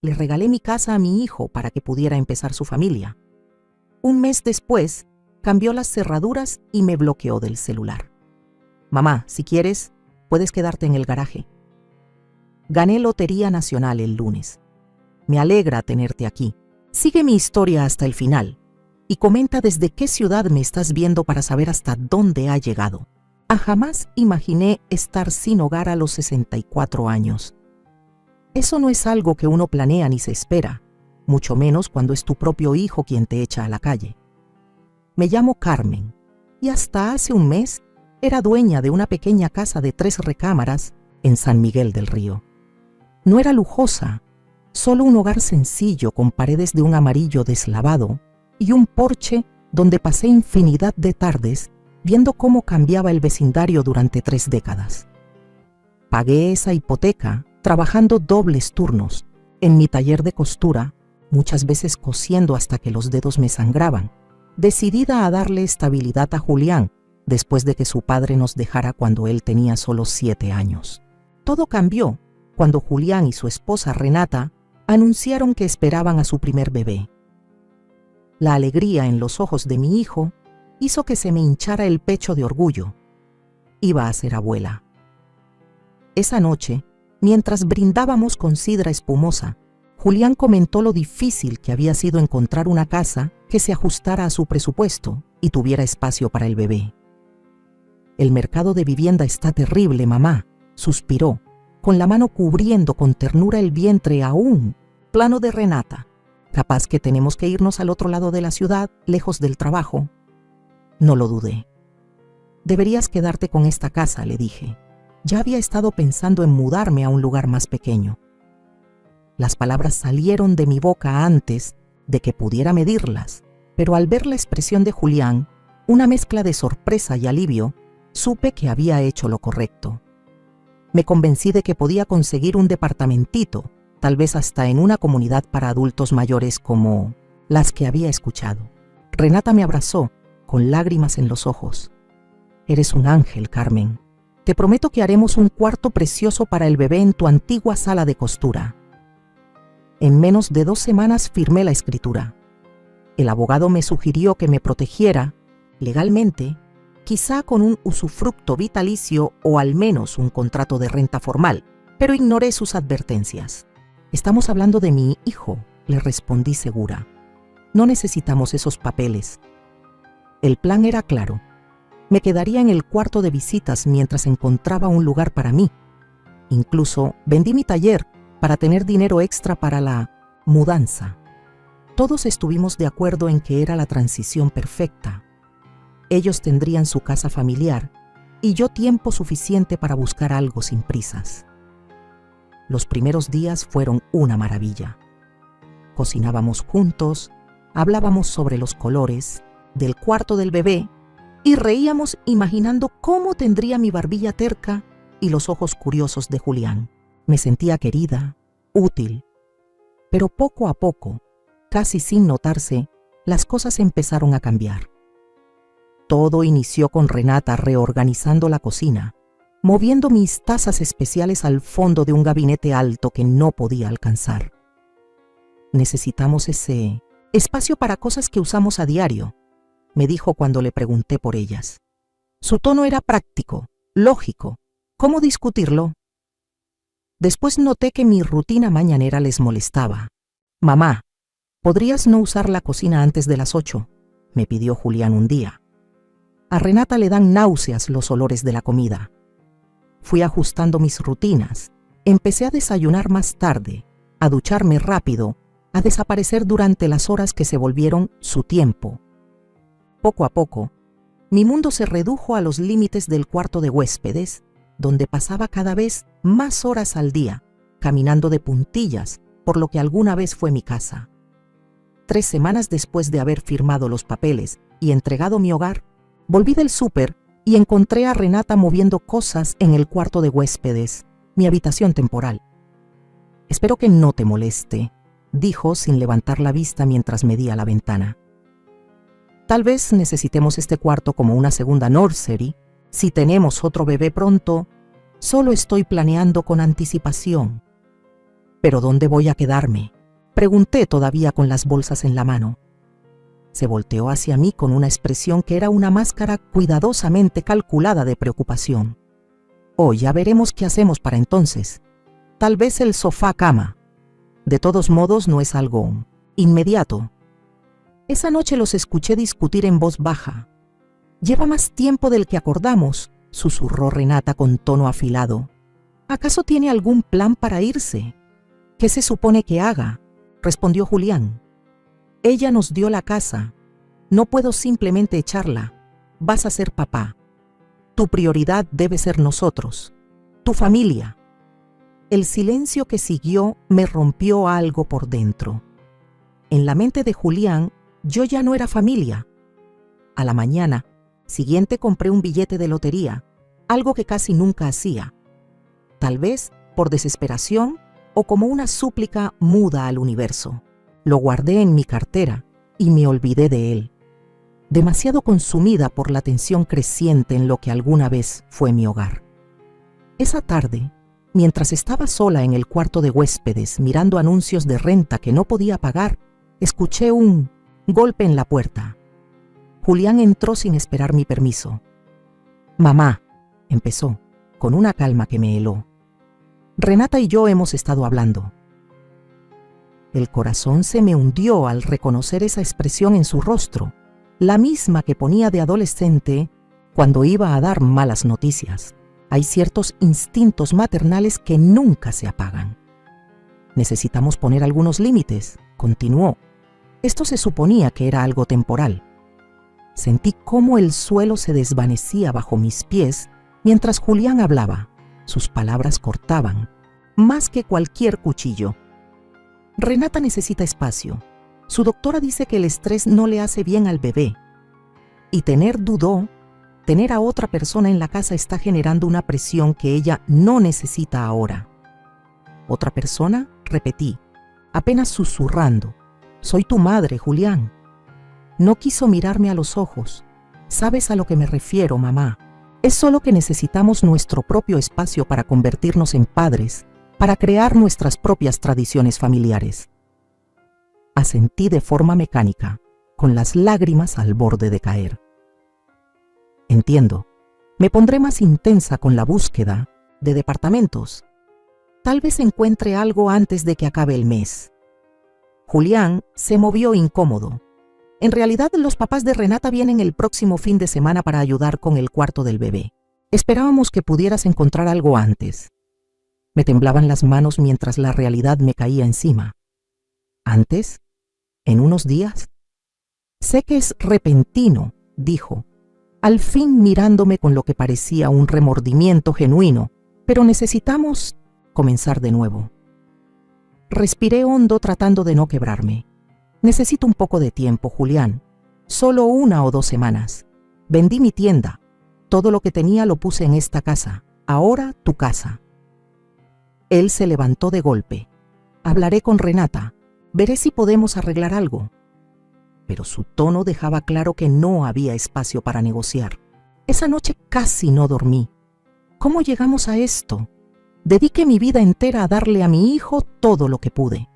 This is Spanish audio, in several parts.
le regalé mi casa a mi hijo para que pudiera empezar su familia. Un mes después, cambió las cerraduras y me bloqueó del celular. Mamá, si quieres, puedes quedarte en el garaje. Gané Lotería Nacional el lunes. Me alegra tenerte aquí. Sigue mi historia hasta el final y comenta desde qué ciudad me estás viendo para saber hasta dónde ha llegado. Jamás imaginé estar sin hogar a los 64 años. Eso no es algo que uno planea ni se espera, mucho menos cuando es tu propio hijo quien te echa a la calle. Me llamo Carmen y hasta hace un mes era dueña de una pequeña casa de 3 recámaras en San Miguel del Río. No era lujosa, solo un hogar sencillo con paredes de un amarillo deslavado y un porche donde pasé infinidad de tardes viendo cómo cambiaba el vecindario durante 3 décadas. Pagué esa hipoteca trabajando dobles turnos en mi taller de costura, muchas veces cosiendo hasta que los dedos me sangraban, decidida a darle estabilidad a Julián después de que su padre nos dejara cuando él tenía solo 7 años. Todo cambió cuando Julián y su esposa Renata anunciaron que esperaban a su primer bebé. La alegría en los ojos de mi hijo hizo que se me hinchara el pecho de orgullo. Iba a ser abuela. Esa noche, mientras brindábamos con sidra espumosa, Julián comentó lo difícil que había sido encontrar una casa que se ajustara a su presupuesto y tuviera espacio para el bebé. El mercado de vivienda está terrible, mamá, suspiró, con la mano cubriendo con ternura el vientre aún plano de Renata. Capaz que tenemos que irnos al otro lado de la ciudad, lejos del trabajo. No lo dudé. Deberías quedarte con esta casa, le dije. Ya había estado pensando en mudarme a un lugar más pequeño. Las palabras salieron de mi boca antes de que pudiera medirlas, pero al ver la expresión de Julián, una mezcla de sorpresa y alivio, supe que había hecho lo correcto. Me convencí de que podía conseguir un departamentito, tal vez hasta en una comunidad para adultos mayores como las que había escuchado. Renata me abrazó, con lágrimas en los ojos. Eres un ángel, Carmen. Te prometo que haremos un cuarto precioso para el bebé en tu antigua sala de costura. En menos de 2 semanas firmé la escritura. El abogado me sugirió que me protegiera, legalmente, quizá con un usufructo vitalicio o al menos un contrato de renta formal, pero ignoré sus advertencias. Estamos hablando de mi hijo, le respondí segura. No necesitamos esos papeles. El plan era claro. Me quedaría en el cuarto de visitas mientras encontraba un lugar para mí. Incluso vendí mi taller para tener dinero extra para la mudanza. Todos estuvimos de acuerdo en que era la transición perfecta. Ellos tendrían su casa familiar y yo tiempo suficiente para buscar algo sin prisas. Los primeros días fueron una maravilla. Cocinábamos juntos, hablábamos sobre los colores, del cuarto del bebé y reíamos imaginando cómo tendría mi barbilla terca y los ojos curiosos de Julián. Me sentía querida, útil. Pero poco a poco, casi sin notarse, las cosas empezaron a cambiar. Todo inició con Renata reorganizando la cocina, moviendo mis tazas especiales al fondo de un gabinete alto que no podía alcanzar. Necesitamos ese espacio para cosas que usamos a diario, me dijo cuando le pregunté por ellas. Su tono era práctico, lógico. ¿Cómo discutirlo? Después noté que mi rutina mañanera les molestaba. Mamá, ¿podrías no usar la cocina antes de las 8? Me pidió Julián un día. A Renata le dan náuseas los olores de la comida. Fui ajustando mis rutinas. Empecé a desayunar más tarde, a ducharme rápido, a desaparecer durante las horas que se volvieron su tiempo. Poco a poco, mi mundo se redujo a los límites del cuarto de huéspedes, donde pasaba cada vez más horas al día, caminando de puntillas por lo que alguna vez fue mi casa. 3 semanas después de haber firmado los papeles y entregado mi hogar, volví del súper y encontré a Renata moviendo cosas en el cuarto de huéspedes, mi habitación temporal. Espero que no te moleste, dijo sin levantar la vista mientras medía la ventana. Tal vez necesitemos este cuarto como una segunda nursery. Si tenemos otro bebé pronto, solo estoy planeando con anticipación. ¿Pero dónde voy a quedarme?, pregunté todavía con las bolsas en la mano. Se volteó hacia mí con una expresión que era una máscara cuidadosamente calculada de preocupación. Oh, ya veremos qué hacemos para entonces. Tal vez el sofá-cama. De todos modos, no es algo inmediato. Esa noche los escuché discutir en voz baja. «Lleva más tiempo del que acordamos», susurró Renata con tono afilado. «¿Acaso tiene algún plan para irse?» «¿Qué se supone que haga?», respondió Julián. «Ella nos dio la casa. No puedo simplemente echarla. Vas a ser papá. Tu prioridad debe ser nosotros, tu familia». El silencio que siguió me rompió algo por dentro. En la mente de Julián, yo ya no era familia. A la mañana siguiente compré un billete de lotería, algo que casi nunca hacía. Tal vez por desesperación o como una súplica muda al universo. Lo guardé en mi cartera y me olvidé de él, demasiado consumida por la tensión creciente en lo que alguna vez fue mi hogar. Esa tarde, mientras estaba sola en el cuarto de huéspedes mirando anuncios de renta que no podía pagar, escuché un golpe en la puerta. Julián entró sin esperar mi permiso. «Mamá», empezó, con una calma que me heló. «Renata y yo hemos estado hablando». El corazón se me hundió al reconocer esa expresión en su rostro, la misma que ponía de adolescente cuando iba a dar malas noticias. Hay ciertos instintos maternales que nunca se apagan. «Necesitamos poner algunos límites», continuó. Esto se suponía que era algo temporal. Sentí cómo el suelo se desvanecía bajo mis pies mientras Julián hablaba. Sus palabras cortaban, más que cualquier cuchillo. «Renata necesita espacio. Su doctora dice que el estrés no le hace bien al bebé. Y tener a otra persona en la casa está generando una presión que ella no necesita ahora». «¿Otra persona?», repetí, apenas susurrando. «Soy tu madre, Julián». No quiso mirarme a los ojos. «Sabes a lo que me refiero, mamá. Es solo que necesitamos nuestro propio espacio para convertirnos en padres, para crear nuestras propias tradiciones familiares». Asentí de forma mecánica, con las lágrimas al borde de caer. «Entiendo. Me pondré más intensa con la búsqueda de departamentos. Tal vez encuentre algo antes de que acabe el mes». Julián se movió incómodo. «En realidad, los papás de Renata vienen el próximo fin de semana para ayudar con el cuarto del bebé. Esperábamos que pudieras encontrar algo antes». Me temblaban las manos mientras la realidad me caía encima. «¿Antes? ¿En unos días?» «Sé que es repentino», dijo, al fin mirándome con lo que parecía un remordimiento genuino, «pero necesitamos comenzar de nuevo». Respiré hondo tratando de no quebrarme. «Necesito un poco de tiempo, Julián. Solo 1 o 2 semanas. Vendí mi tienda. Todo lo que tenía lo puse en esta casa. Ahora tu casa». Él se levantó de golpe. «Hablaré con Renata. Veré si podemos arreglar algo». Pero su tono dejaba claro que no había espacio para negociar. Esa noche casi no dormí. ¿Cómo llegamos a esto? Dediqué mi vida entera a darle a mi hijo todo lo que pude.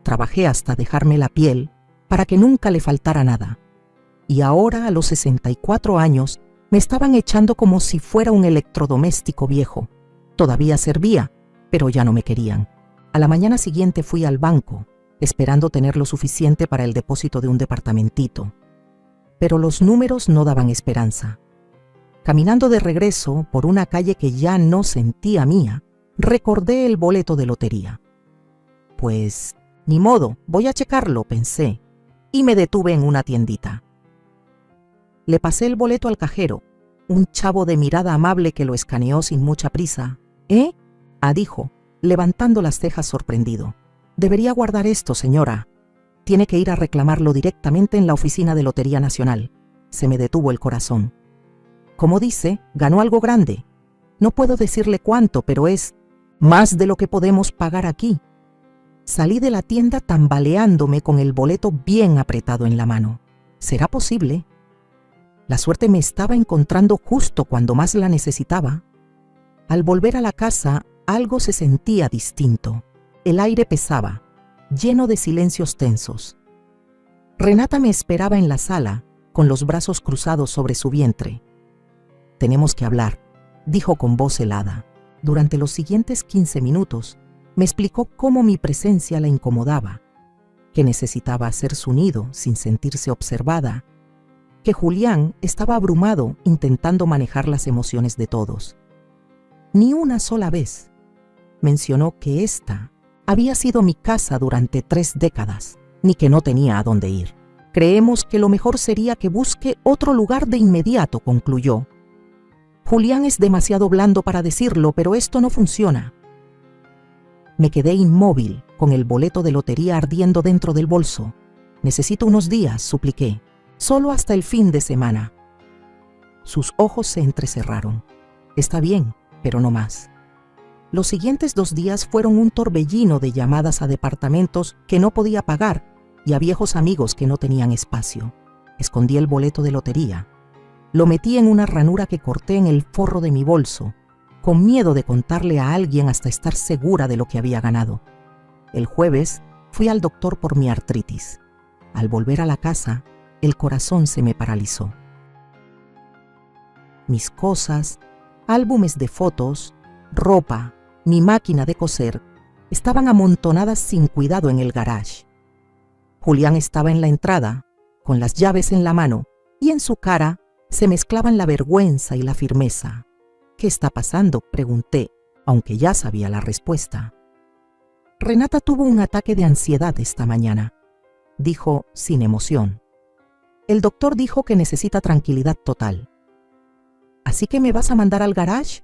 Trabajé hasta dejarme la piel para que nunca le faltara nada. Y ahora, a los 64 años, me estaban echando como si fuera un electrodoméstico viejo. Todavía servía, pero ya no me querían. A la mañana siguiente fui al banco, esperando tener lo suficiente para el depósito de un departamentito. Pero los números no daban esperanza. Caminando de regreso por una calle que ya no sentía mía, recordé el boleto de lotería. Pues, ni modo, voy a checarlo, pensé, y me detuve en una tiendita. Le pasé el boleto al cajero, un chavo de mirada amable que lo escaneó sin mucha prisa. «¿Eh?», dijo, levantando las cejas sorprendido. «Debería guardar esto, señora. Tiene que ir a reclamarlo directamente en la oficina de Lotería Nacional». Se me detuvo el corazón. «Como dice, ganó algo grande. No puedo decirle cuánto, pero es más de lo que podemos pagar aquí». Salí de la tienda tambaleándome con el boleto bien apretado en la mano. ¿Será posible? La suerte me estaba encontrando justo cuando más la necesitaba. Al volver a la casa, algo se sentía distinto. el aire pesaba, lleno de silencios tensos. Renata me esperaba en la sala, con los brazos cruzados sobre su vientre. «Tenemos que hablar», dijo con voz helada. Durante los siguientes 15 minutos, me explicó cómo mi presencia la incomodaba, que necesitaba hacer su nido sin sentirse observada, que Julián estaba abrumado intentando manejar las emociones de todos. Ni una sola vez mencionó que esta había sido mi casa durante 3 décadas, ni que no tenía a dónde ir. «Creemos que lo mejor sería que busque otro lugar de inmediato», concluyó. «Julián es demasiado blando para decirlo, pero esto no funciona». Me quedé inmóvil, con el boleto de lotería ardiendo dentro del bolso. «Necesito unos días», supliqué. «Solo hasta el fin de semana». Sus ojos se entrecerraron. «Está bien, pero no más». Los siguientes 2 días fueron un torbellino de llamadas a departamentos que no podía pagar y a viejos amigos que no tenían espacio. Escondí el boleto de lotería. Lo metí en una ranura que corté en el forro de mi bolso, con miedo de contarle a alguien hasta estar segura de lo que había ganado. El jueves fui al doctor por mi artritis. Al volver a la casa, el corazón se me paralizó. Mis cosas, álbumes de fotos, ropa, mi máquina de coser, estaban amontonadas sin cuidado en el garage. Julián estaba en la entrada, con las llaves en la mano, y en su cara se mezclaban la vergüenza y la firmeza. «¿Qué está pasando?», pregunté, aunque ya sabía la respuesta. «Renata tuvo un ataque de ansiedad esta mañana», dijo sin emoción. «El doctor dijo que necesita tranquilidad total». «¿Así que me vas a mandar al garage?».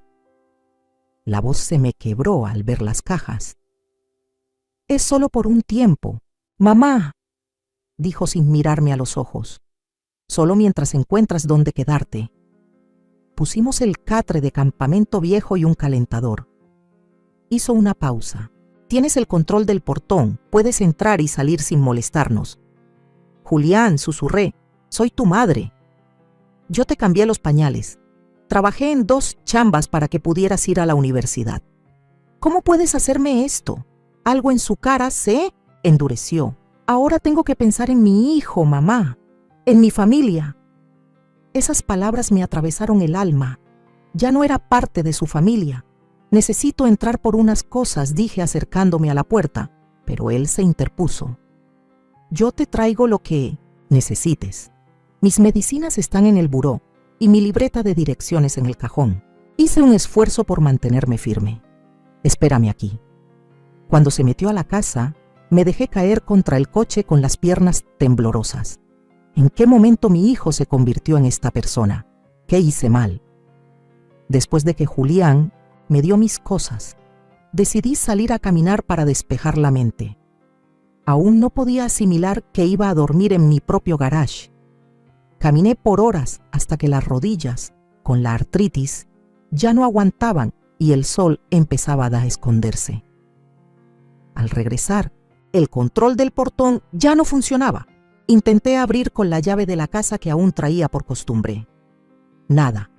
La voz se me quebró al ver las cajas. «Es solo por un tiempo. Mamá», dijo sin mirarme a los ojos. «Solo mientras encuentras dónde quedarte». Pusimos el catre de campamento viejo y un calentador. Hizo una pausa. «Tienes el control del portón. Puedes entrar y salir sin molestarnos». «Julián», susurré, «soy tu madre. Yo te cambié los pañales. Trabajé en 2 chambas para que pudieras ir a la universidad. ¿Cómo puedes hacerme esto?». Algo en su cara se endureció. «Ahora tengo que pensar en mi hijo, mamá, en mi familia». Esas palabras me atravesaron el alma. Ya no era parte de su familia. «Necesito entrar por unas cosas», dije acercándome a la puerta, pero él se interpuso. «Yo te traigo lo que necesites. Mis medicinas están en el buró y mi libreta de direcciones en el cajón». Hice un esfuerzo por mantenerme firme. «Espérame aquí». Cuando se metió a la casa, me dejé caer contra el coche con las piernas temblorosas. ¿En qué momento mi hijo se convirtió en esta persona? ¿Qué hice mal? Después de que Julián me dio mis cosas, decidí salir a caminar para despejar la mente. Aún no podía asimilar que iba a dormir en mi propio garage. Caminé por horas hasta que las rodillas, con la artritis, ya no aguantaban y el sol empezaba a esconderse. Al regresar, el control del portón ya no funcionaba. Intenté abrir con la llave de la casa que aún traía por costumbre. Nada.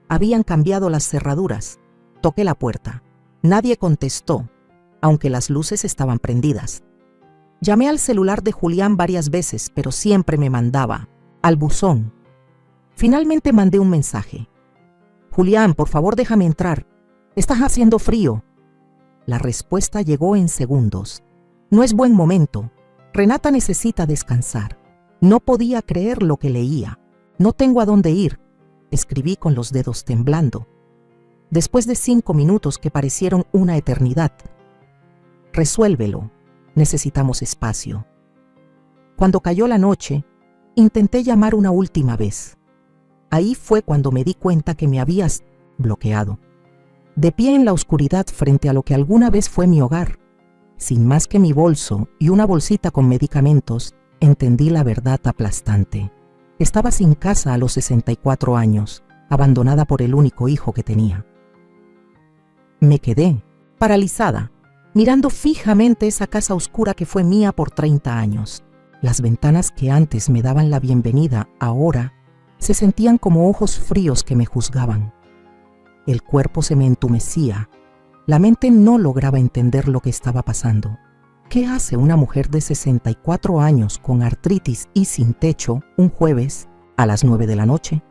Habían cambiado las cerraduras. Toqué la puerta. Nadie contestó, aunque las luces estaban prendidas. Llamé al celular de Julián varias veces, pero siempre me mandaba al buzón. Finalmente mandé un mensaje. «Julián, por favor déjame entrar. Estás haciendo frío». La respuesta llegó en segundos. «No es buen momento. Renata necesita descansar». No podía creer lo que leía. «No tengo a dónde ir», escribí con los dedos temblando. Después de 5 minutos que parecieron una eternidad. «Resuélvelo. Necesitamos espacio». Cuando cayó la noche, intenté llamar una última vez. Ahí fue cuando me di cuenta que me habías bloqueado. De pie en la oscuridad frente a lo que alguna vez fue mi hogar, sin más que mi bolso y una bolsita con medicamentos, entendí la verdad aplastante. Estaba sin casa a los 64 años, abandonada por el único hijo que tenía. Me quedé, paralizada, mirando fijamente esa casa oscura que fue mía por 30 años. Las ventanas que antes me daban la bienvenida, ahora se sentían como ojos fríos que me juzgaban. El cuerpo se me entumecía, La mente no lograba entender lo que estaba pasando. ¿Qué hace una mujer de 64 años con artritis y sin techo un jueves a las 9 de la noche?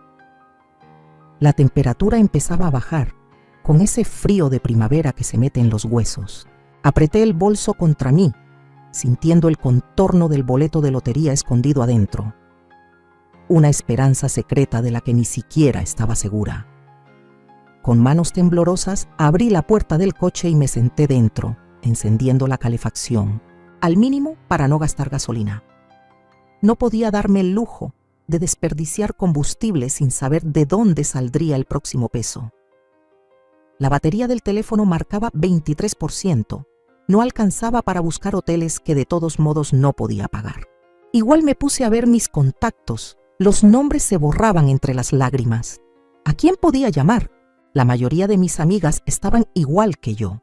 La temperatura empezaba a bajar, con ese frío de primavera que se mete en los huesos. Apreté el bolso contra mí, sintiendo el contorno del boleto de lotería escondido adentro. Una esperanza secreta de la que ni siquiera estaba segura. Con manos temblorosas abrí la puerta del coche y me senté dentro, encendiendo la calefacción, al mínimo para no gastar gasolina. No podía darme el lujo de desperdiciar combustible sin saber de dónde saldría el próximo peso. La batería del teléfono marcaba 23%. No alcanzaba para buscar hoteles que de todos modos no podía pagar. Igual me puse a ver mis contactos. Los nombres se borraban entre las lágrimas. ¿A quién podía llamar? La mayoría de mis amigas estaban igual que yo,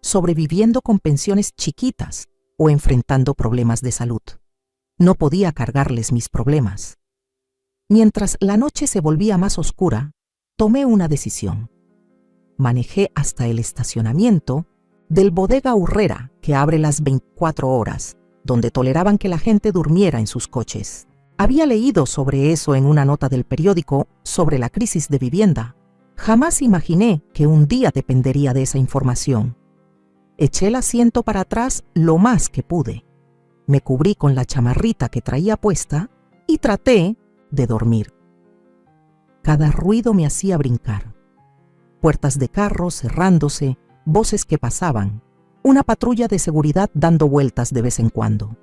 sobreviviendo con pensiones chiquitas o enfrentando problemas de salud. No podía cargarles mis problemas. Mientras la noche se volvía más oscura, tomé una decisión. Manejé hasta el estacionamiento del Bodega Aurrera, que abre las 24 horas, donde toleraban que la gente durmiera en sus coches. Había leído sobre eso en una nota del periódico sobre la crisis de vivienda. Jamás imaginé que un día dependería de esa información. Eché el asiento para atrás lo más que pude. Me cubrí con la chamarrita que traía puesta y traté de dormir. Cada ruido me hacía brincar. Puertas de carros cerrándose, voces que pasaban, una patrulla de seguridad dando vueltas de vez en cuando.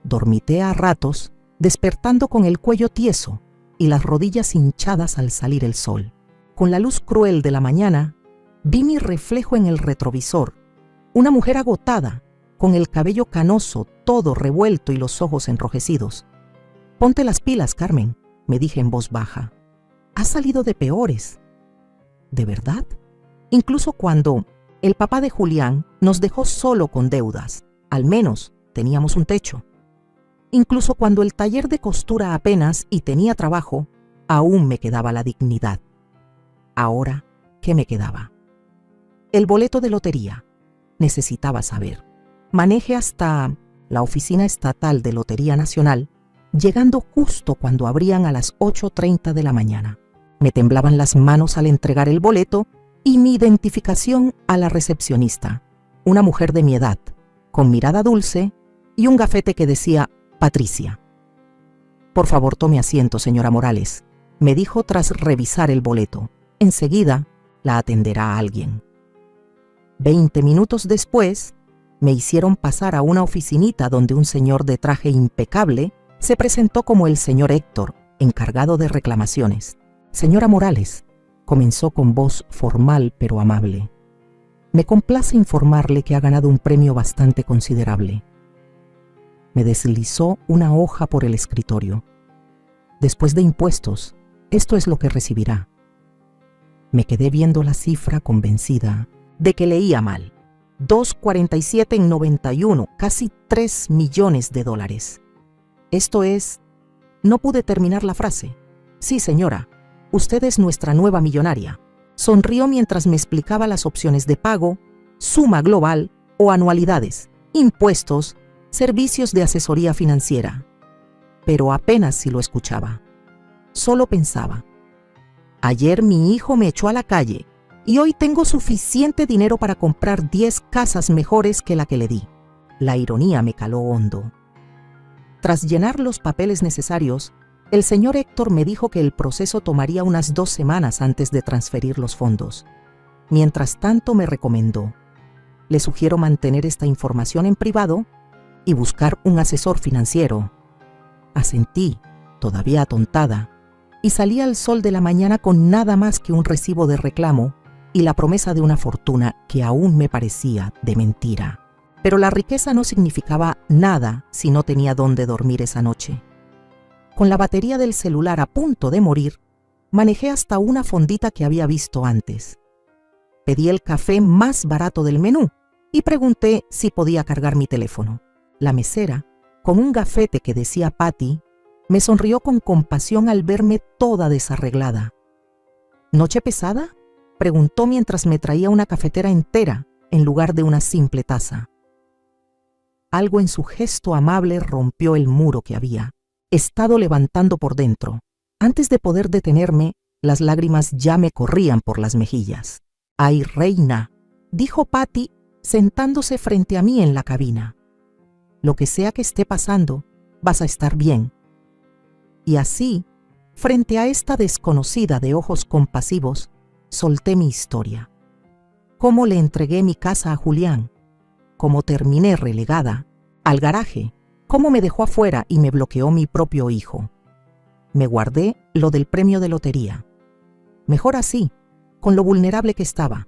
Dormité a ratos, despertando con el cuello tieso y las rodillas hinchadas al salir el sol. Con la luz cruel de la mañana, vi mi reflejo en el retrovisor, una mujer agotada, con el cabello canoso, todo revuelto y los ojos enrojecidos. «Ponte las pilas, Carmen», me dije en voz baja. «Has salido de peores». ¿De verdad? Incluso cuando el papá de Julián nos dejó solo con deudas, al menos teníamos un techo. Incluso cuando el taller de costura apenas y tenía trabajo, aún me quedaba la dignidad. Ahora, ¿qué me quedaba? El boleto de lotería. Necesitaba saber. Manejé hasta la Oficina Estatal de Lotería Nacional, llegando justo cuando abrían a las 8:30 de la mañana. Me temblaban las manos al entregar el boleto y mi identificación a la recepcionista, una mujer de mi edad, con mirada dulce y un gafete que decía Patricia. «Por favor, tome asiento, señora Morales», me dijo tras revisar el boleto. «Enseguida la atenderá alguien». 20 minutos después, me hicieron pasar a una oficinita donde un señor de traje impecable se presentó como el señor Héctor, encargado de reclamaciones. «Señora Morales», comenzó con voz formal pero amable. «Me complace informarle que ha ganado un premio bastante considerable». Me deslizó una hoja por el escritorio. «Después de impuestos, esto es lo que recibirá». Me quedé viendo la cifra convencida de que leía mal. 2.47 en 91, casi 3 millones de dólares. Esto es... No pude terminar la frase. «Sí, señora, usted es nuestra nueva millonaria». Sonrió mientras me explicaba las opciones de pago, suma global o anualidades, impuestos, servicios de asesoría financiera. Pero apenas si lo escuchaba. Solo pensaba: ayer mi hijo me echó a la calle y hoy tengo suficiente dinero para comprar 10 casas mejores que la que le di. La ironía me caló hondo. Tras llenar los papeles necesarios, el señor Héctor me dijo que el proceso tomaría unas 2 semanas antes de transferir los fondos. Mientras tanto me recomendó: le sugiero mantener esta información en privado y buscar un asesor financiero. Asentí, todavía atontada, y salí al sol de la mañana con nada más que un recibo de reclamo y la promesa de una fortuna que aún me parecía de mentira. Pero la riqueza no significaba nada si no tenía dónde dormir esa noche. Con la batería del celular a punto de morir, manejé hasta una fondita que había visto antes. Pedí el café más barato del menú y pregunté si podía cargar mi teléfono. La mesera, con un gafete que decía Patty, me sonrió con compasión al verme toda desarreglada. «¿Noche pesada?», preguntó mientras me traía una cafetera entera en lugar de una simple taza. Algo en su gesto amable rompió el muro que había estado levantando por dentro. Antes de poder detenerme, las lágrimas ya me corrían por las mejillas. «Ay, reina», dijo Patty, sentándose frente a mí en la cabina. «Lo que sea que esté pasando, vas a estar bien». Y así, frente a esta desconocida de ojos compasivos, solté mi historia. Cómo le entregué mi casa a Julián, cómo terminé relegada al garaje, cómo me dejó afuera y me bloqueó mi propio hijo. Me guardé lo del premio de lotería. Mejor así, con lo vulnerable que estaba.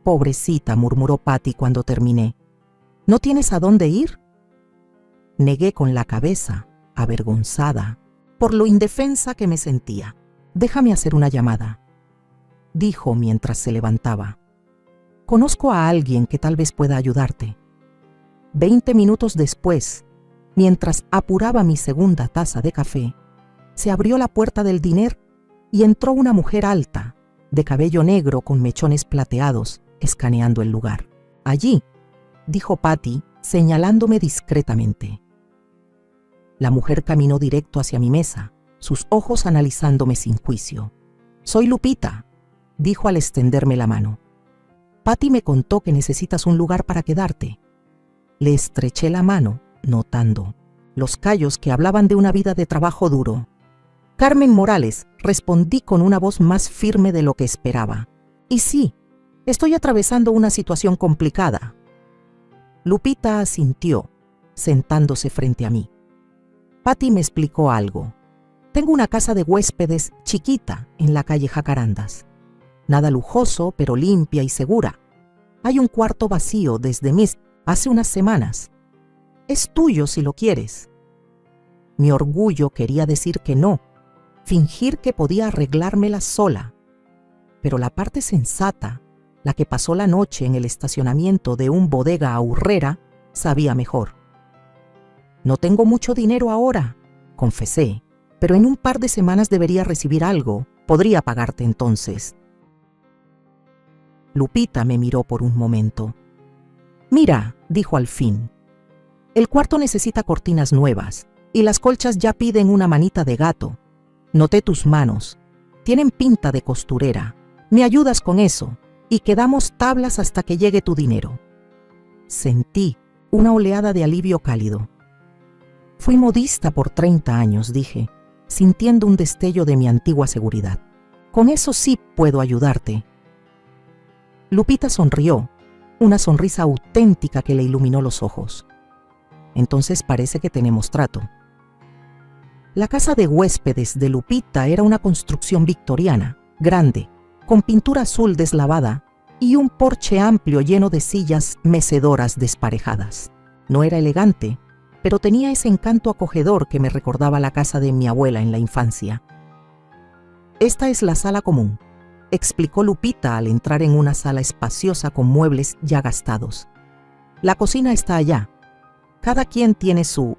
«Pobrecita», murmuró Patty cuando terminé. «¿No tienes a dónde ir?». Negué con la cabeza, avergonzada, por lo indefensa que me sentía. «Déjame hacer una llamada», dijo mientras se levantaba. «Conozco a alguien que tal vez pueda ayudarte». 20 minutos después, mientras apuraba mi segunda taza de café, se abrió la puerta del diner y entró una mujer alta, de cabello negro con mechones plateados, escaneando el lugar. «Allí», dijo Patty, señalándome discretamente. La mujer caminó directo hacia mi mesa, sus ojos analizándome sin juicio. «Soy Lupita», dijo al extenderme la mano. «Patty me contó que necesitas un lugar para quedarte». Le estreché la mano, notando los callos que hablaban de una vida de trabajo duro. «Carmen Morales», respondí con una voz más firme de lo que esperaba. «Y sí, estoy atravesando una situación complicada». Lupita asintió, sentándose frente a mí. Patty me explicó algo. «Tengo una casa de huéspedes chiquita en la calle Jacarandas. Nada lujoso, pero limpia y segura. Hay un cuarto vacío desde hace unas semanas. Es tuyo si lo quieres». Mi orgullo quería decir que no, fingir que podía arreglármela sola. Pero la parte sensata, la que pasó la noche en el estacionamiento de un bodega aurrera, sabía mejor. «No tengo mucho dinero ahora», confesé, «pero en un par de semanas debería recibir algo. Podría pagarte entonces». Lupita me miró por un momento. «Mira», dijo al fin, «el cuarto necesita cortinas nuevas y las colchas ya piden una manita de gato. Noté tus manos. Tienen pinta de costurera. Me ayudas con eso y quedamos tablas hasta que llegue tu dinero». Sentí una oleada de alivio cálido. «Fui modista por 30 años», dije, sintiendo un destello de mi antigua seguridad. «Con eso sí puedo ayudarte». Lupita sonrió, una sonrisa auténtica que le iluminó los ojos. «Entonces parece que tenemos trato». La casa de huéspedes de Lupita era una construcción victoriana, grande, con pintura azul deslavada y un porche amplio lleno de sillas mecedoras desparejadas. No era elegante, pero tenía ese encanto acogedor que me recordaba la casa de mi abuela en la infancia. «Esta es la sala común», explicó Lupita al entrar en una sala espaciosa con muebles ya gastados. «La cocina está allá. Cada quien tiene su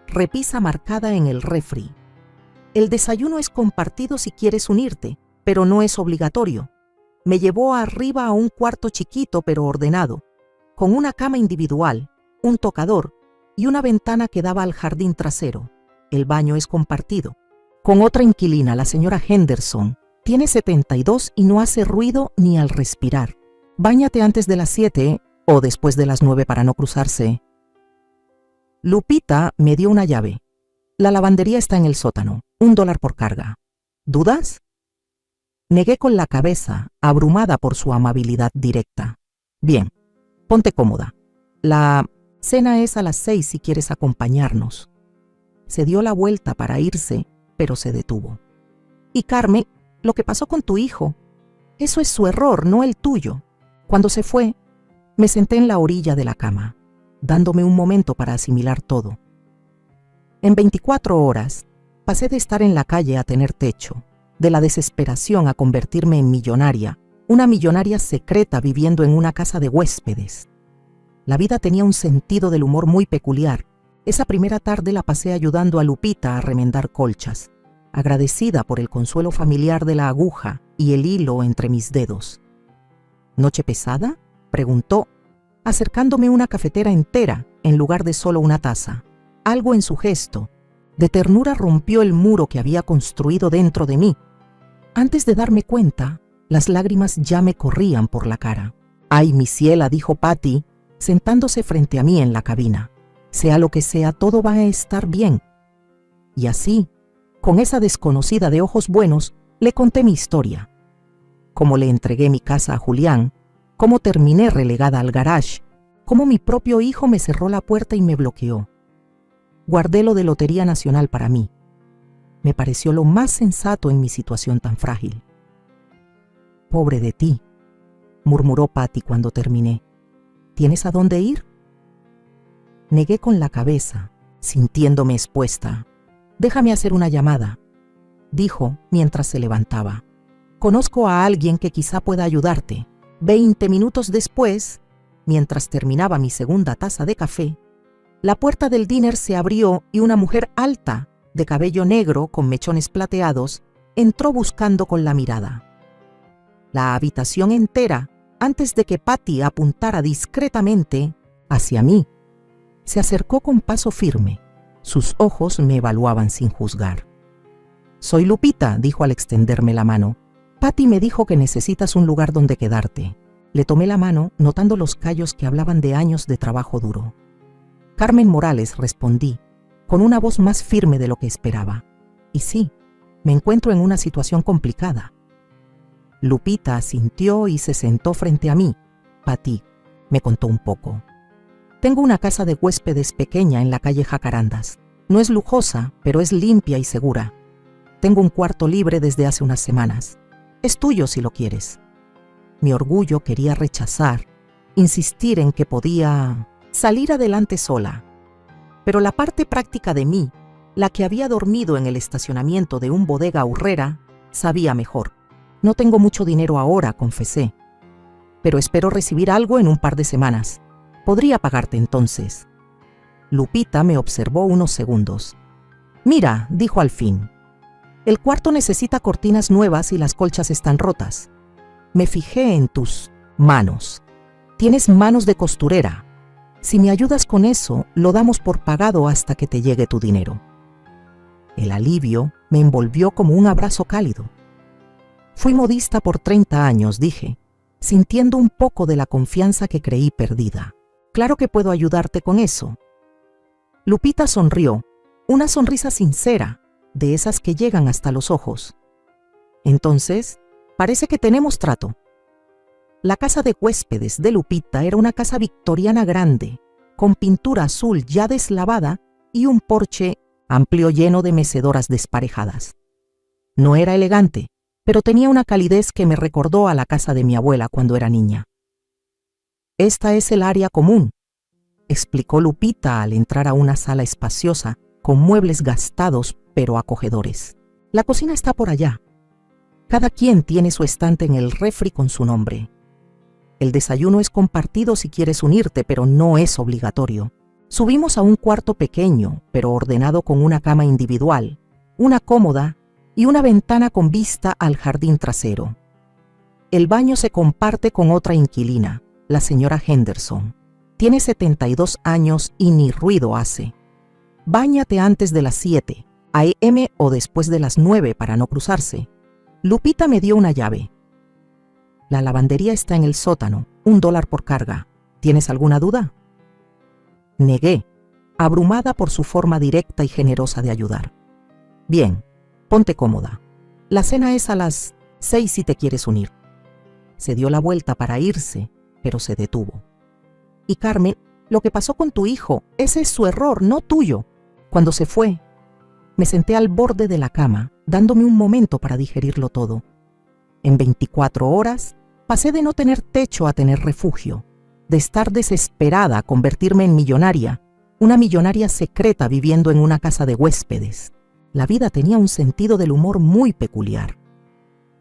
repisa marcada en el refri. El desayuno es compartido si quieres unirte, pero no es obligatorio». Me llevó arriba a un cuarto chiquito pero ordenado, con una cama individual, un tocador y una ventana que daba al jardín trasero. El baño es compartido. Con otra inquilina, la señora Henderson. Tiene 72 y no hace ruido ni al respirar. Báñate antes de las 7 o después de las 9 para no cruzarse. Lupita me dio una llave. La lavandería está en el sótano, $1 por carga. ¿Dudas? Negué con la cabeza, abrumada por su amabilidad directa. Bien, ponte cómoda. La cena es a las 6 si quieres acompañarnos. Se dio la vuelta para irse, pero se detuvo. Y Carmen, lo que pasó con tu hijo, eso es su error, no el tuyo. Cuando se fue, me senté en la orilla de la cama, dándome un momento para asimilar todo. En 24 horas, pasé de estar en la calle a tener techo, de la desesperación a convertirme en millonaria, una millonaria secreta viviendo en una casa de huéspedes. La vida tenía un sentido del humor muy peculiar. Esa primera tarde la pasé ayudando a Lupita a remendar colchas. agradecida por el consuelo familiar de la aguja y el hilo entre mis dedos. ¿Noche pesada?, preguntó, acercándome una cafetera entera en lugar de solo una taza. Algo en su gesto de ternura rompió el muro que había construido dentro de mí. Antes de darme cuenta, las lágrimas ya me corrían por la cara. «Ay, mi ciela», dijo Patty, sentándose frente a mí en la cabina. «Sea lo que sea, todo va a estar bien». Y así, con esa desconocida de ojos buenos, le conté mi historia. Cómo le entregué mi casa a Julián, cómo terminé relegada al garage, cómo mi propio hijo me cerró la puerta y me bloqueó. Guardé lo de Lotería Nacional para mí. Me pareció lo más sensato en mi situación tan frágil. «Pobre de ti», murmuró Patty cuando terminé. «¿Tienes a dónde ir?». Negué con la cabeza, sintiéndome expuesta. «Déjame hacer una llamada», dijo mientras se levantaba. «Conozco a alguien que quizá pueda ayudarte». 20 minutos después, mientras terminaba mi segunda taza de café, la puerta del diner se abrió y una mujer alta, de cabello negro con mechones plateados, entró buscando con la mirada. La habitación entera, antes de que Patty apuntara discretamente hacia mí, se acercó con paso firme. Sus ojos me evaluaban sin juzgar. «Soy Lupita», dijo al extenderme la mano. «Patty me dijo que necesitas un lugar donde quedarte». Le tomé la mano, notando los callos que hablaban de años de trabajo duro. «Carmen Morales», respondí, con una voz más firme de lo que esperaba. «Y sí, me encuentro en una situación complicada». Lupita asintió y se sentó frente a mí. «Patty», me contó un poco. «Tengo una casa de huéspedes pequeña en la calle Jacarandas. No es lujosa, pero es limpia y segura. Tengo un cuarto libre desde hace unas semanas. Es tuyo si lo quieres». Mi orgullo quería rechazar, insistir en que podía salir adelante sola. Pero la parte práctica de mí, la que había dormido en el estacionamiento de un bodega Aurrera, sabía mejor. «No tengo mucho dinero ahora», confesé, «pero espero recibir algo en un par de semanas. Podría pagarte entonces». Lupita me observó unos segundos. «Mira», dijo al fin, «el cuarto necesita cortinas nuevas y las colchas están rotas. Me fijé en tus manos. Tienes manos de costurera. Si me ayudas con eso, lo damos por pagado hasta que te llegue tu dinero». El alivio me envolvió como un abrazo cálido. «Fui modista por 30 años», dije, sintiendo un poco de la confianza que creí perdida. «Claro que puedo ayudarte con eso». Lupita sonrió, una sonrisa sincera, de esas que llegan hasta los ojos. «Entonces, parece que tenemos trato». La casa de huéspedes de Lupita era una casa victoriana grande, con pintura azul ya deslavada y un porche amplio lleno de mecedoras desparejadas. No era elegante, pero tenía una calidez que me recordó a la casa de mi abuela cuando era niña. «Esta es el área común», explicó Lupita al entrar a una sala espaciosa con muebles gastados pero acogedores. «La cocina está por allá. Cada quien tiene su estante en el refri con su nombre. El desayuno es compartido si quieres unirte, pero no es obligatorio. Subimos a un cuarto pequeño, pero ordenado con una cama individual, una cómoda y una ventana con vista al jardín trasero. El baño se comparte con otra inquilina, la señora Henderson. Tiene 72 años y ni ruido hace. Báñate antes de las 7 a.m. o después de las 9 para no cruzarse». Lupita me dio una llave. «La lavandería está en el sótano, $1 por carga. ¿Tienes alguna duda?». Negué, abrumada por su forma directa y generosa de ayudar. «Bien, ponte cómoda. La cena es a las 6 si te quieres unir». Se dio la vuelta para irse, pero se detuvo. «Y Carmen, lo que pasó con tu hijo, ese es su error, no tuyo». Cuando se fue, me senté al borde de la cama, dándome un momento para digerirlo todo. En 24 horas, pasé de no tener techo a tener refugio, de estar desesperada a convertirme en millonaria, una millonaria secreta viviendo en una casa de huéspedes. La vida tenía un sentido del humor muy peculiar.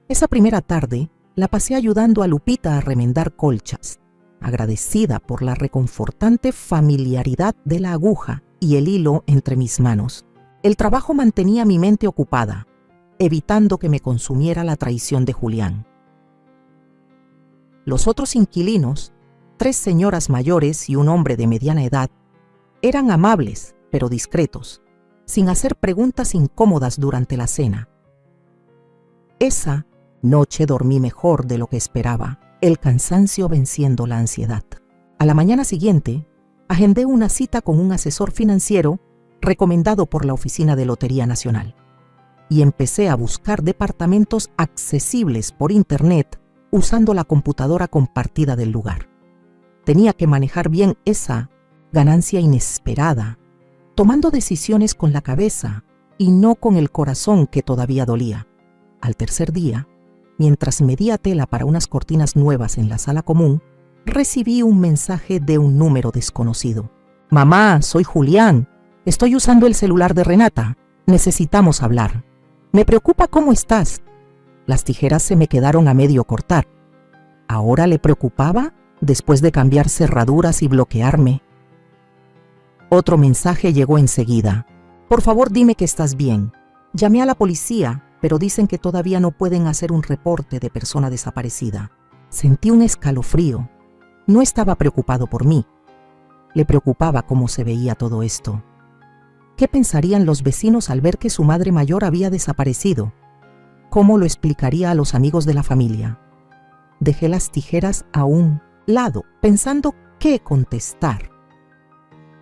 Esa primera tarde, la pasé ayudando a Lupita a remendar colchas, agradecida por la reconfortante familiaridad de la aguja y el hilo entre mis manos. El trabajo mantenía mi mente ocupada, evitando que me consumiera la traición de Julián. Los otros inquilinos, 3 señoras mayores y un hombre de mediana edad, eran amables, pero discretos, sin hacer preguntas incómodas durante la cena. Esa noche dormí mejor de lo que esperaba, el cansancio venciendo la ansiedad. A la mañana siguiente, agendé una cita con un asesor financiero recomendado por la Oficina de Lotería Nacional y empecé a buscar departamentos accesibles por internet usando la computadora compartida del lugar. Tenía que manejar bien esa ganancia inesperada, tomando decisiones con la cabeza y no con el corazón que todavía dolía. Al tercer día, mientras medía tela para unas cortinas nuevas en la sala común, recibí un mensaje de un número desconocido. «Mamá, soy Julián. Estoy usando el celular de Renata. Necesitamos hablar. Me preocupa cómo estás». Las tijeras se me quedaron a medio cortar. ¿Ahora le preocupaba después de cambiar cerraduras y bloquearme? Otro mensaje llegó enseguida. «Por favor, dime que estás bien. Llamé a la policía, pero dicen que todavía no pueden hacer un reporte de persona desaparecida». Sentí un escalofrío. No estaba preocupado por mí. Le preocupaba cómo se veía todo esto. ¿Qué pensarían los vecinos al ver que su madre mayor había desaparecido? ¿Cómo lo explicaría a los amigos de la familia? Dejé las tijeras a un lado, pensando qué contestar.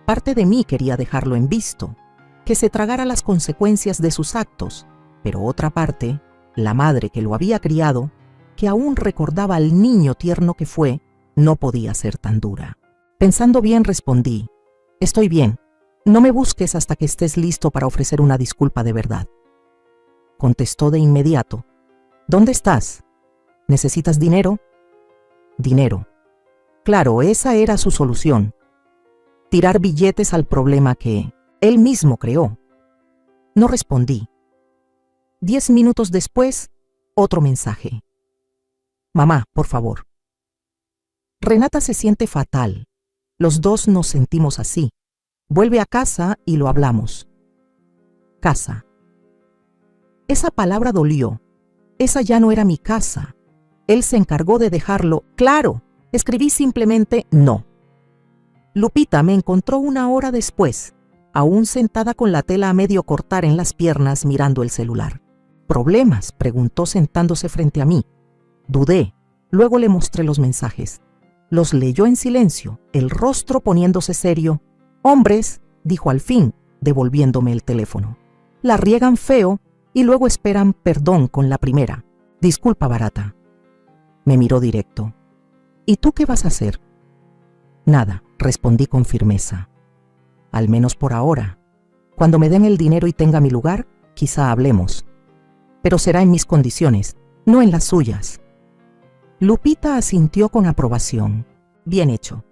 Parte de mí quería dejarlo en visto, que se tragara las consecuencias de sus actos, pero otra parte, la madre que lo había criado, que aún recordaba al niño tierno que fue, no podía ser tan dura. Pensando bien, respondí: «Estoy bien. No me busques hasta que estés listo para ofrecer una disculpa de verdad». Contestó de inmediato: «¿Dónde estás? ¿Necesitas dinero?» Dinero. Claro, esa era su solución. Tirar billetes al problema que él mismo creó. No respondí. 10 minutos después, otro mensaje. «Mamá, por favor. Renata se siente fatal. Los dos nos sentimos así. Vuelve a casa y lo hablamos». Casa. Esa palabra dolió. Esa ya no era mi casa. Él se encargó de dejarlo claro. Escribí simplemente no. Lupita me encontró 1 hora después, aún sentada con la tela a medio cortar en las piernas mirando el celular. «¿Problemas?», preguntó sentándose frente a mí. Dudé. Luego le mostré los mensajes. Los leyó en silencio, el rostro poniéndose serio. «Hombres», dijo al fin, devolviéndome el teléfono. «La riegan feo y luego esperan perdón con la primera. Disculpa barata». Me miró directo. «¿Y tú qué vas a hacer?» «Nada», respondí con firmeza. «Al menos por ahora. Cuando me den el dinero y tenga mi lugar, quizá hablemos. Pero será en mis condiciones, no en las suyas». Lupita asintió con aprobación. «Bien hecho».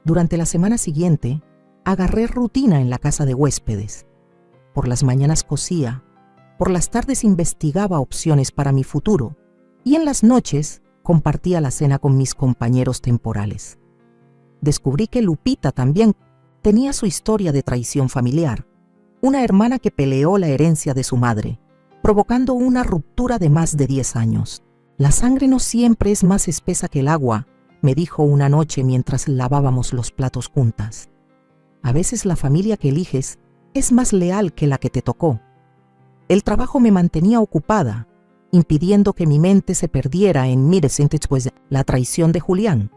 Durante la semana siguiente, agarré rutina en la casa de huéspedes. Por las mañanas cosía, por las tardes investigaba opciones para mi futuro y en las noches compartía la cena con mis compañeros temporales. Descubrí que Lupita también tenía su historia de traición familiar, una hermana que peleó la herencia de su madre, provocando una ruptura de más de 10 años. «La sangre no siempre es más espesa que el agua», me dijo una noche mientras lavábamos los platos juntas. «A veces la familia que eliges es más leal que la que te tocó». El trabajo me mantenía ocupada, impidiendo que mi mente se perdiera en la traición de Julián.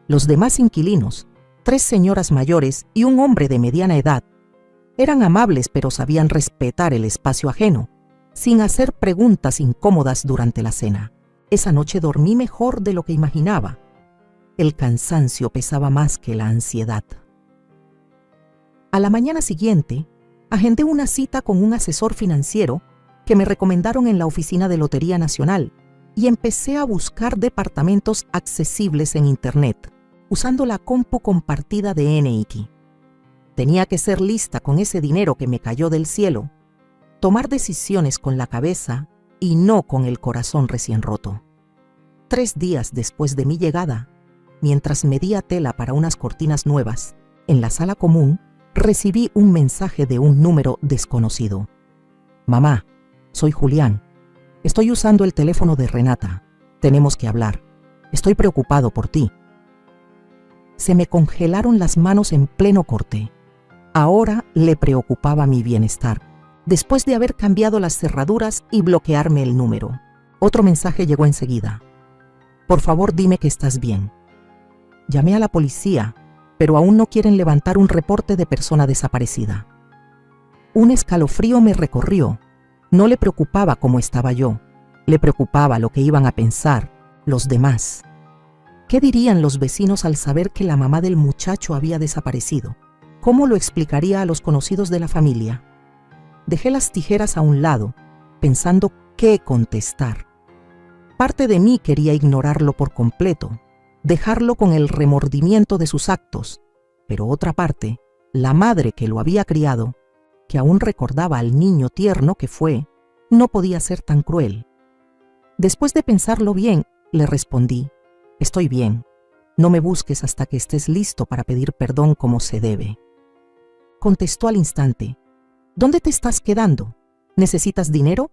Los demás inquilinos, 3 señoras mayores y un hombre de mediana edad, eran amables pero sabían respetar el espacio ajeno, sin hacer preguntas incómodas durante la cena. Esa noche dormí mejor de lo que imaginaba. El cansancio pesaba más que la ansiedad. A la mañana siguiente, agendé una cita con un asesor financiero que me recomendaron en la Oficina de Lotería Nacional y empecé a buscar departamentos accesibles en Internet, usando la compu compartida de NX. Tenía que ser lista con ese dinero que me cayó del cielo, tomar decisiones con la cabeza y no con el corazón recién roto. 3 días después de mi llegada, mientras medía tela para unas cortinas nuevas, en la sala común, recibí un mensaje de un número desconocido. Mamá, soy Julián. Estoy usando el teléfono de Renata. Tenemos que hablar. Estoy preocupado por ti. Se me congelaron las manos en pleno corte. Ahora le preocupaba mi bienestar, después de haber cambiado las cerraduras y bloquearme el número. Otro mensaje llegó enseguida. Por favor, dime que estás bien. Llamé a la policía, pero aún no quieren levantar un reporte de persona desaparecida. Un escalofrío me recorrió. No le preocupaba cómo estaba yo. Le preocupaba lo que iban a pensar los demás. ¿Qué dirían los vecinos al saber que la mamá del muchacho había desaparecido? ¿Cómo lo explicaría a los conocidos de la familia? Dejé las tijeras a un lado, pensando qué contestar. Parte de mí quería ignorarlo por completo, dejarlo con el remordimiento de sus actos, pero otra parte, la madre que lo había criado, que aún recordaba al niño tierno que fue, no podía ser tan cruel. Después de pensarlo bien, le respondí: estoy bien, no me busques hasta que estés listo para pedir perdón como se debe. Contestó al instante: ¿dónde te estás quedando? ¿Necesitas dinero?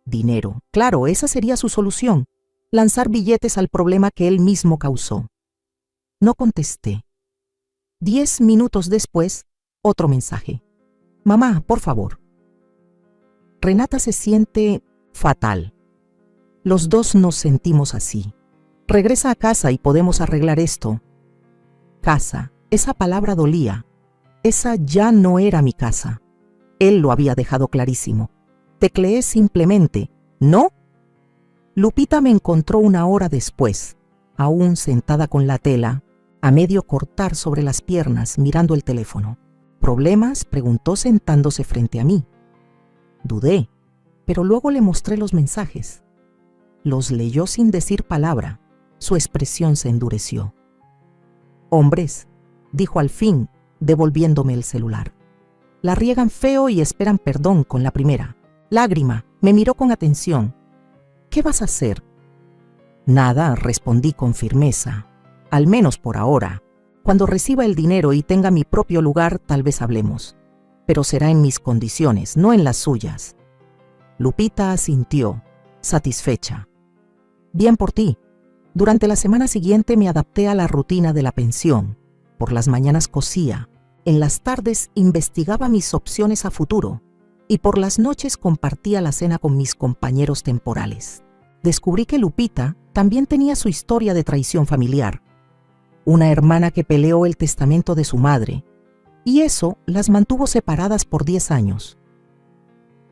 Dinero, claro, esa sería su solución, lanzar billetes al problema que él mismo causó. No contesté. 10 minutos después, otro mensaje. Mamá, por favor. Renata se siente fatal. Los dos nos sentimos así. Regresa a casa y podemos arreglar esto. Casa, esa palabra dolía. Esa ya no era mi casa. Él lo había dejado clarísimo. Tecleé simplemente: ¿no? Lupita me encontró una hora después, aún sentada con la tela, a medio cortar sobre las piernas, mirando el teléfono. ¿Problemas?, preguntó sentándose frente a mí. Dudé, pero luego le mostré los mensajes. Los leyó sin decir palabra. Su expresión se endureció. Hombres, dijo al fin, devolviéndome el celular. La riegan feo y esperan perdón con la primera. Lágrima, me miró con atención. ¿Qué vas a hacer? Nada, respondí con firmeza. Al menos por ahora. Cuando reciba el dinero y tenga mi propio lugar, tal vez hablemos. Pero será en mis condiciones, no en las suyas. Lupita asintió, satisfecha. Bien por ti. Durante la semana siguiente me adapté a la rutina de la pensión. Por las mañanas cosía, en las tardes investigaba mis opciones a futuro y por las noches compartía la cena con mis compañeros temporales. Descubrí que Lupita también tenía su historia de traición familiar. Una hermana que peleó el testamento de su madre, y eso las mantuvo separadas por 10 años.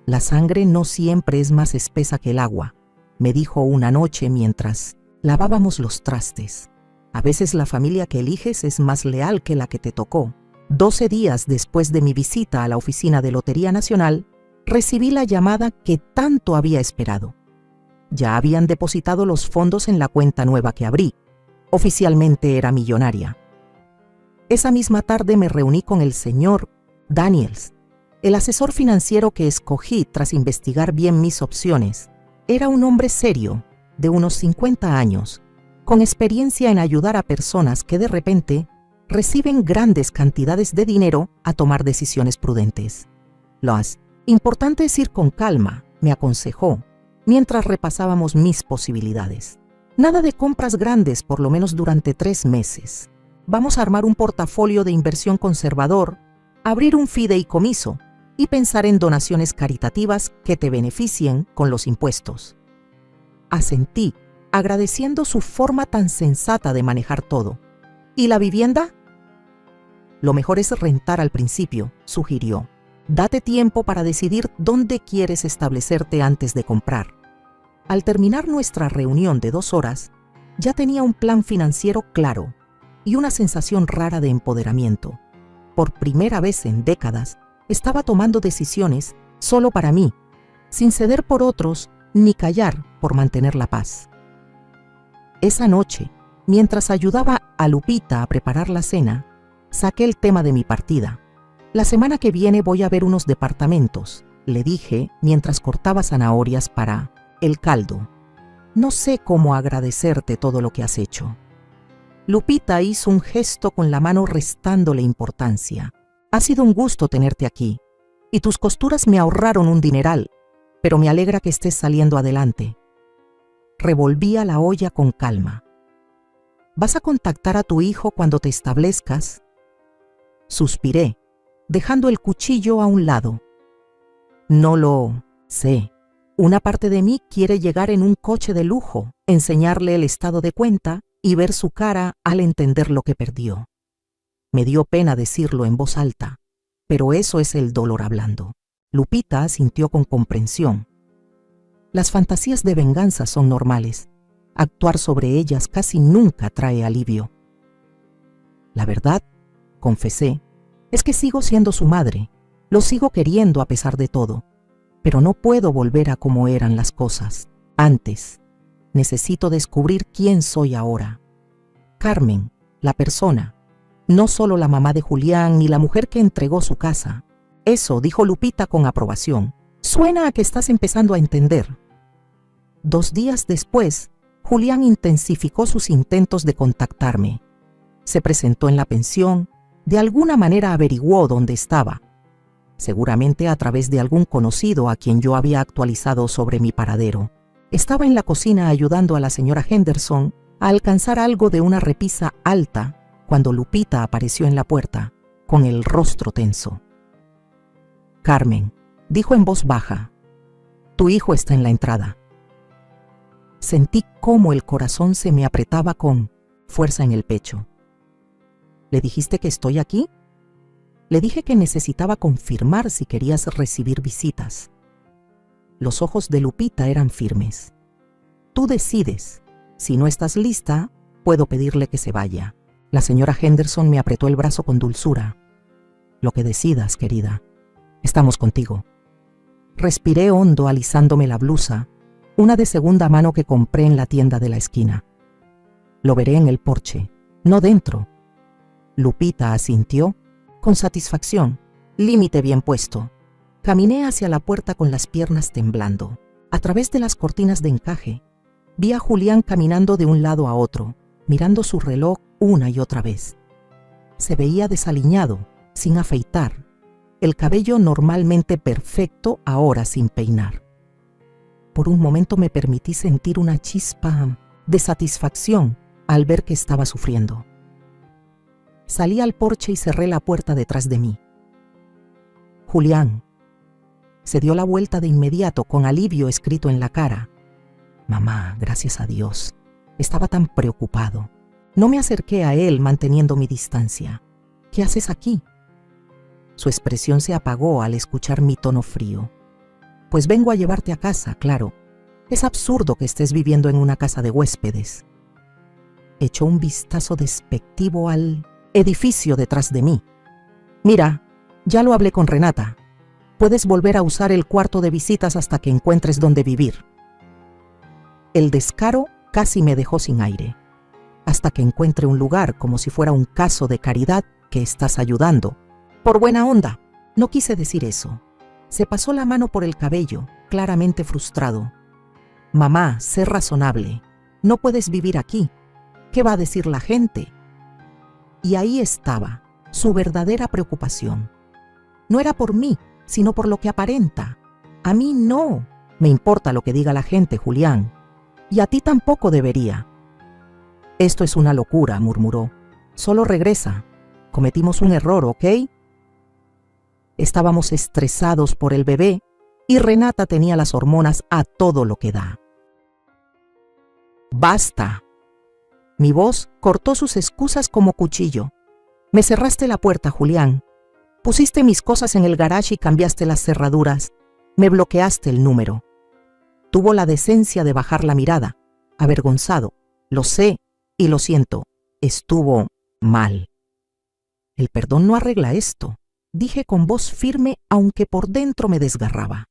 La sangre no siempre es más espesa que el agua, me dijo una noche mientras lavábamos los trastes. A veces la familia que eliges es más leal que la que te tocó. 12 días después de mi visita a la oficina de Lotería Nacional, recibí la llamada que tanto había esperado. Ya habían depositado los fondos en la cuenta nueva que abrí. Oficialmente era millonaria. Esa misma tarde me reuní con el señor Daniels, el asesor financiero que escogí tras investigar bien mis opciones. Era un hombre serio, de unos 50 años, con experiencia en ayudar a personas que de repente reciben grandes cantidades de dinero a tomar decisiones prudentes. Lo importante es ir con calma, me aconsejó, mientras repasábamos mis posibilidades. Nada de compras grandes por lo menos durante 3 meses. Vamos a armar un portafolio de inversión conservador, abrir un fideicomiso y pensar en donaciones caritativas que te beneficien con los impuestos. Asentí, agradeciendo su forma tan sensata de manejar todo. ¿Y la vivienda? Lo mejor es rentar al principio, sugirió. Date tiempo para decidir dónde quieres establecerte antes de comprar. Al terminar nuestra reunión de 2 horas, ya tenía un plan financiero claro y una sensación rara de empoderamiento. Por primera vez en décadas, estaba tomando decisiones solo para mí, sin ceder por otros ni callar por mantener la paz. Esa noche, mientras ayudaba a Lupita a preparar la cena, saqué el tema de mi partida. La semana que viene voy a ver unos departamentos, le dije mientras cortaba zanahorias para el caldo. No sé cómo agradecerte todo lo que has hecho. Lupita hizo un gesto con la mano restándole importancia. Ha sido un gusto tenerte aquí. y tus costuras me ahorraron un dineral, pero me alegra que estés saliendo adelante. Revolvía la olla con calma. ¿Vas a contactar a tu hijo cuando te establezcas? Suspiré, dejando el cuchillo a un lado. No lo sé. Una parte de mí quiere llegar en un coche de lujo, enseñarle el estado de cuenta y ver su cara al entender lo que perdió. Me dio pena decirlo en voz alta, pero eso es el dolor hablando. Lupita asintió con comprensión. Las fantasías de venganza son normales. Actuar sobre ellas casi nunca trae alivio. La verdad, confesé, es que sigo siendo su madre. Lo sigo queriendo a pesar de todo. Pero no puedo volver a como eran las cosas antes. Necesito descubrir quién soy ahora. Carmen, la persona, no solo la mamá de Julián ni la mujer que entregó su casa. Eso, dijo Lupita con aprobación. Suena a que estás empezando a entender. 2 días después, Julián intensificó sus intentos de contactarme. Se presentó en la pensión, de alguna manera averiguó dónde estaba. Seguramente a través de algún conocido a quien yo había actualizado sobre mi paradero. Estaba en la cocina ayudando a la señora Henderson a alcanzar algo de una repisa alta cuando Lupita apareció en la puerta, con el rostro tenso. Carmen, dijo en voz baja, tu hijo está en la entrada. Sentí cómo el corazón se me apretaba con fuerza en el pecho. ¿Le dijiste que estoy aquí? Le dije que necesitaba confirmar si querías recibir visitas. Los ojos de Lupita eran firmes. Tú decides. Si no estás lista, puedo pedirle que se vaya. La señora Henderson me apretó el brazo con dulzura. Lo que decidas, querida. Estamos contigo. Respiré hondo alisándome la blusa, una de segunda mano que compré en la tienda de la esquina. Lo veré en el porche, no dentro. Lupita asintió con satisfacción, límite bien puesto. Caminé hacia la puerta con las piernas temblando. A través de las cortinas de encaje, vi a Julián caminando de un lado a otro, mirando su reloj una y otra vez. Se veía desaliñado, sin afeitar, el cabello normalmente perfecto, ahora sin peinar. Por un momento me permití sentir una chispa de satisfacción al ver que estaba sufriendo. Salí al porche y cerré la puerta detrás de mí. Julián se dio la vuelta de inmediato con alivio escrito en la cara. Mamá, gracias a Dios. Estaba tan preocupado. No me acerqué a él manteniendo mi distancia. ¿Qué haces aquí? Su expresión se apagó al escuchar mi tono frío. Pues vengo a llevarte a casa, claro. Es absurdo que estés viviendo en una casa de huéspedes. Echó un vistazo despectivo al edificio detrás de mí. Mira, ya lo hablé con Renata. Puedes volver a usar el cuarto de visitas hasta que encuentres dónde vivir. El descaro casi me dejó sin aire. Hasta que encuentre un lugar, como si fuera un caso de caridad que estás ayudando. Por buena onda. No quise decir eso. Se pasó la mano por el cabello, claramente frustrado. Mamá, sé razonable. No puedes vivir aquí. ¿Qué va a decir la gente? Y ahí estaba, su verdadera preocupación. No era por mí, sino por lo que aparenta. A mí no me importa lo que diga la gente, Julián. Y a ti tampoco debería. Esto es una locura, murmuró. Solo regresa. Cometimos un error, ¿ok? Estábamos estresados por el bebé y Renata tenía las hormonas a todo lo que da. ¡Basta! Mi voz cortó sus excusas como cuchillo. Me cerraste la puerta, Julián. Pusiste mis cosas en el garage y cambiaste las cerraduras. Me bloqueaste el número. Tuvo la decencia de bajar la mirada, avergonzado. Lo sé y lo siento. Estuvo mal. El perdón no arregla esto, dije con voz firme, aunque por dentro me desgarraba.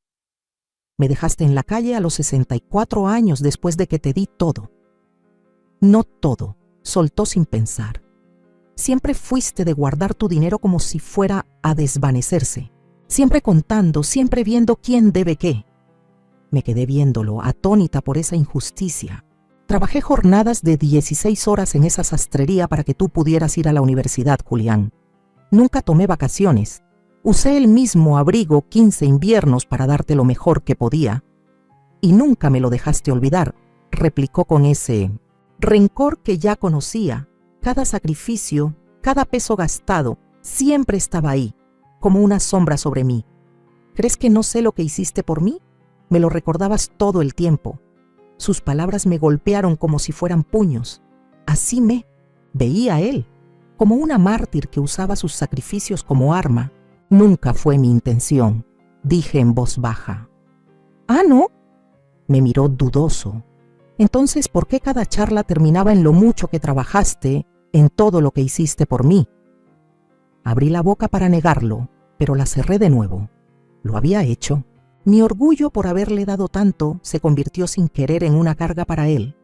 Me dejaste en la calle a los 64 años después de que te di todo. No todo, soltó sin pensar. Siempre fuiste de guardar tu dinero como si fuera a desvanecerse. Siempre contando, siempre viendo quién debe qué. Me quedé viéndolo, atónita por esa injusticia. Trabajé jornadas de 16 horas en esa sastrería para que tú pudieras ir a la universidad, Julián. Nunca tomé vacaciones. Usé el mismo abrigo 15 inviernos para darte lo mejor que podía, y nunca me lo dejaste olvidar, replicó con ese rencor que ya conocía. Cada sacrificio, cada peso gastado, siempre estaba ahí, como una sombra sobre mí. ¿Crees que no sé lo que hiciste por mí? Me lo recordabas todo el tiempo. Sus palabras me golpearon como si fueran puños. Así me veía él, como una mártir que usaba sus sacrificios como arma. Nunca fue mi intención, dije en voz baja. ¿Ah, no? Me miró dudoso. Entonces, ¿por qué cada charla terminaba en lo mucho que trabajaste, en todo lo que hiciste por mí? Abrí la boca para negarlo, pero la cerré de nuevo. Lo había hecho. Mi orgullo por haberle dado tanto se convirtió sin querer en una carga para él.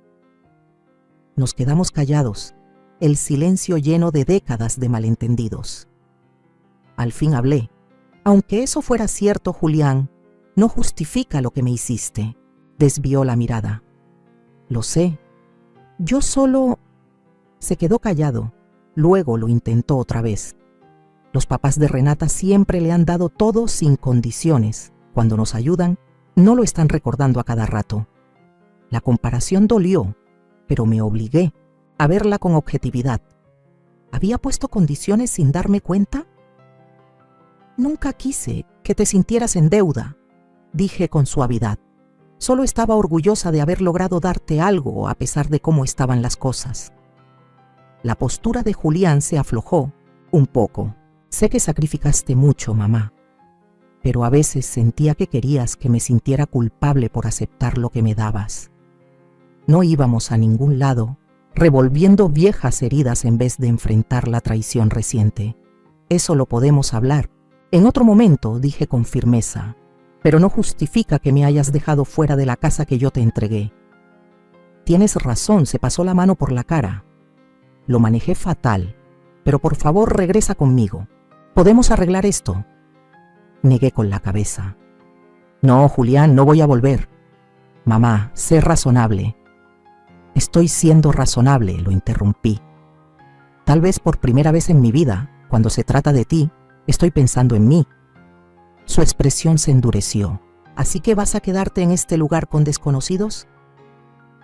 Nos quedamos callados, el silencio lleno de décadas de malentendidos. Al fin hablé. Aunque eso fuera cierto, Julián, no justifica lo que me hiciste. Desvió la mirada. Lo sé. Yo solo... Se quedó callado. Luego lo intentó otra vez. Los papás de Renata siempre le han dado todo sin condiciones. Cuando nos ayudan, no lo están recordando a cada rato. La comparación dolió, pero me obligué a verla con objetividad. ¿Había puesto condiciones sin darme cuenta? Nunca quise que te sintieras en deuda, dije con suavidad. Solo estaba orgullosa de haber logrado darte algo a pesar de cómo estaban las cosas. La postura de Julián se aflojó un poco. Sé que sacrificaste mucho, mamá, pero a veces sentía que querías que me sintiera culpable por aceptar lo que me dabas. No íbamos a ningún lado, revolviendo viejas heridas en vez de enfrentar la traición reciente. Eso lo podemos hablar. En otro momento, dije con firmeza, pero no justifica que me hayas dejado fuera de la casa que yo te entregué. Tienes razón, se pasó la mano por la cara. Lo manejé fatal, pero por favor regresa conmigo. ¿Podemos arreglar esto? Negué con la cabeza. No, Julián, no voy a volver. Mamá, sé razonable. Estoy siendo razonable, lo interrumpí. Tal vez por primera vez en mi vida, cuando se trata de ti, estoy pensando en mí. Su expresión se endureció. ¿Así que vas a quedarte en este lugar con desconocidos?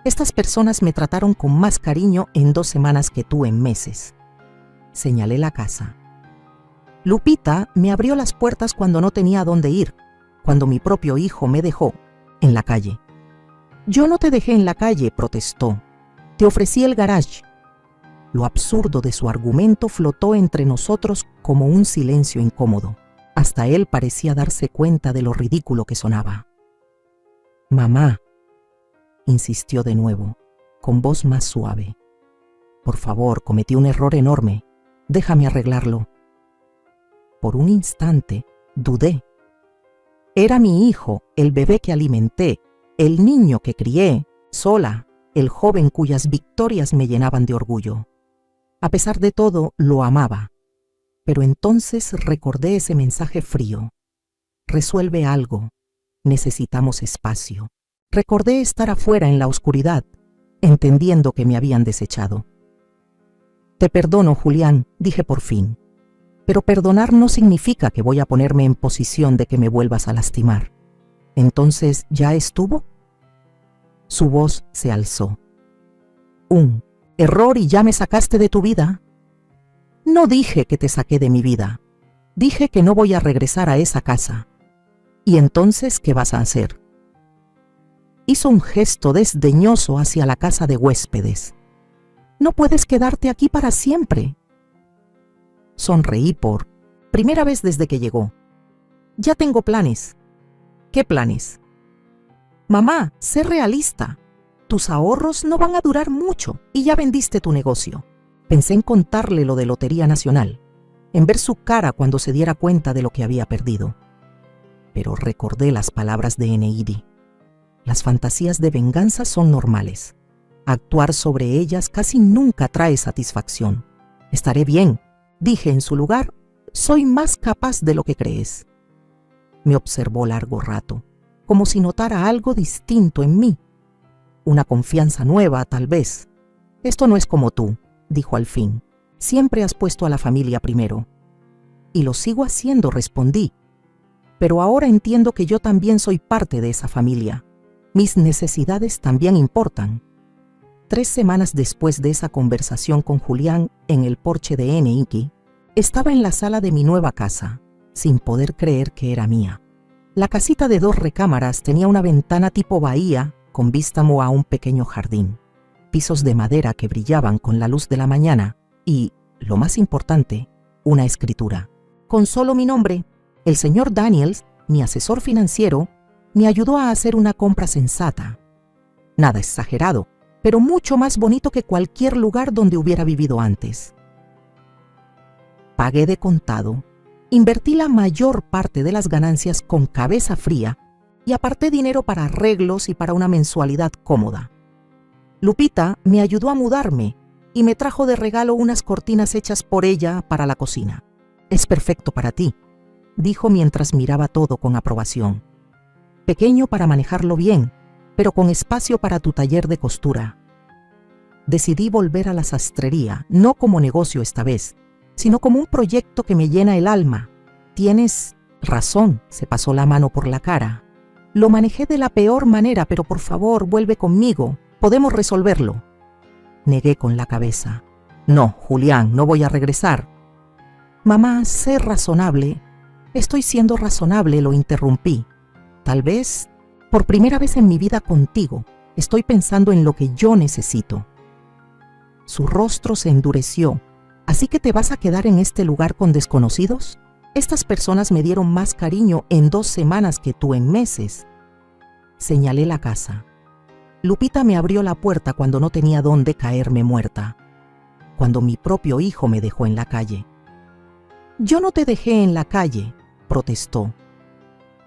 Estas personas me trataron con más cariño en 2 semanas que tú en meses. Señalé la casa. Lupita me abrió las puertas cuando no tenía a dónde ir, cuando mi propio hijo me dejó en la calle. Yo no te dejé en la calle, protestó. Te ofrecí el garage. Lo absurdo de su argumento flotó entre nosotros como un silencio incómodo. Hasta él parecía darse cuenta de lo ridículo que sonaba. Mamá, insistió de nuevo, con voz más suave. Por favor, cometí un error enorme. Déjame arreglarlo. Por un instante, dudé. Era mi hijo, el bebé que alimenté, el niño que crié, sola, el joven cuyas victorias me llenaban de orgullo. A pesar de todo, lo amaba. Pero entonces recordé ese mensaje frío. Resuelve algo. Necesitamos espacio. Recordé estar afuera en la oscuridad, entendiendo que me habían desechado. Te perdono, Julián, dije por fin. Pero perdonar no significa que voy a ponerme en posición de que me vuelvas a lastimar. Entonces, ¿ya estuvo? Su voz se alzó. Un error y ya me sacaste de tu vida. No dije que te saqué de mi vida. Dije que no voy a regresar a esa casa. ¿Y entonces qué vas a hacer? Hizo un gesto desdeñoso hacia la casa de huéspedes. No puedes quedarte aquí para siempre. Sonreí por primera vez desde que llegó. Ya tengo planes. ¿Qué planes? Mamá, sé realista. Tus ahorros no van a durar mucho y ya vendiste tu negocio. Pensé en contarle lo de Lotería Nacional, en ver su cara cuando se diera cuenta de lo que había perdido. Pero recordé las palabras de Eneidi. Las fantasías de venganza son normales. Actuar sobre ellas casi nunca trae satisfacción. Estaré bien, dije en su lugar, soy más capaz de lo que crees. Me observó largo rato, como si notara algo distinto en mí. Una confianza nueva, tal vez. Esto no es como tú, dijo al fin. Siempre has puesto a la familia primero. Y lo sigo haciendo, respondí. Pero ahora entiendo que yo también soy parte de esa familia. Mis necesidades también importan. 3 semanas después de esa conversación con Julián en el porche de NIKI, estaba en la sala de mi nueva casa, sin poder creer que era mía. La casita de 2 recámaras tenía una ventana tipo bahía con vista a un pequeño jardín, pisos de madera que brillaban con la luz de la mañana y, lo más importante, una escritura. Con solo mi nombre, el señor Daniels, mi asesor financiero, me ayudó a hacer una compra sensata. Nada exagerado, pero mucho más bonito que cualquier lugar donde hubiera vivido antes. Pagué de contado, invertí la mayor parte de las ganancias con cabeza fría y aparté dinero para arreglos y para una mensualidad cómoda. Lupita me ayudó a mudarme y me trajo de regalo unas cortinas hechas por ella para la cocina. «Es perfecto para ti», dijo mientras miraba todo con aprobación. «Pequeño para manejarlo bien, pero con espacio para tu taller de costura». Decidí volver a la sastrería, no como negocio esta vez, sino como un proyecto que me llena el alma. «Tienes razón», se pasó la mano por la cara. «Lo manejé de la peor manera, pero por favor, vuelve conmigo. Podemos resolverlo». Negué con la cabeza. «No, Julián, no voy a regresar». «Mamá, sé razonable». «Estoy siendo razonable», lo interrumpí. «Tal vez, por primera vez en mi vida contigo, estoy pensando en lo que yo necesito». Su rostro se endureció. «¿Así que te vas a quedar en este lugar con desconocidos? Estas personas me dieron más cariño en 2 semanas que tú en meses». Señalé la casa. Lupita me abrió la puerta cuando no tenía dónde caerme muerta, cuando mi propio hijo me dejó en la calle. «Yo no te dejé en la calle», protestó.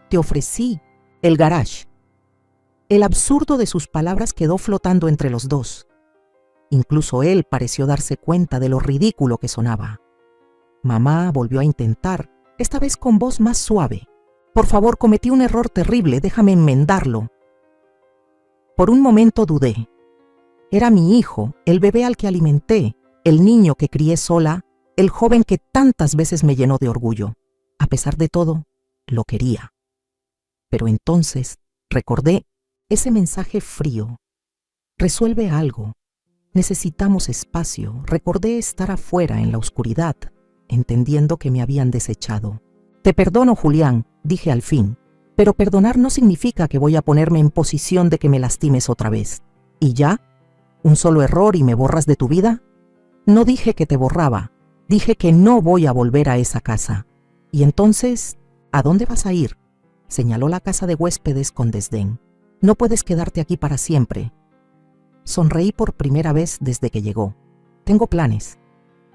«Te ofrecí el garage». El absurdo de sus palabras quedó flotando entre los dos. Incluso él pareció darse cuenta de lo ridículo que sonaba. Mamá volvió a intentar, esta vez con voz más suave. «Por favor, cometí un error terrible, déjame enmendarlo». Por un momento dudé. Era mi hijo, el bebé al que alimenté, el niño que crié sola, el joven que tantas veces me llenó de orgullo. A pesar de todo, lo quería. Pero entonces recordé ese mensaje frío. «Resuelve algo. Necesitamos espacio». Recordé estar afuera en la oscuridad, entendiendo que me habían desechado. «Te perdono, Julián», dije al fin, «pero perdonar no significa que voy a ponerme en posición de que me lastimes otra vez». «¿Y ya? ¿Un solo error y me borras de tu vida?» «No dije que te borraba, dije que no voy a volver a esa casa». «¿Y entonces, a dónde vas a ir?», señaló la casa de huéspedes con desdén. «No puedes quedarte aquí para siempre». Sonreí por primera vez desde que llegó. «Tengo planes».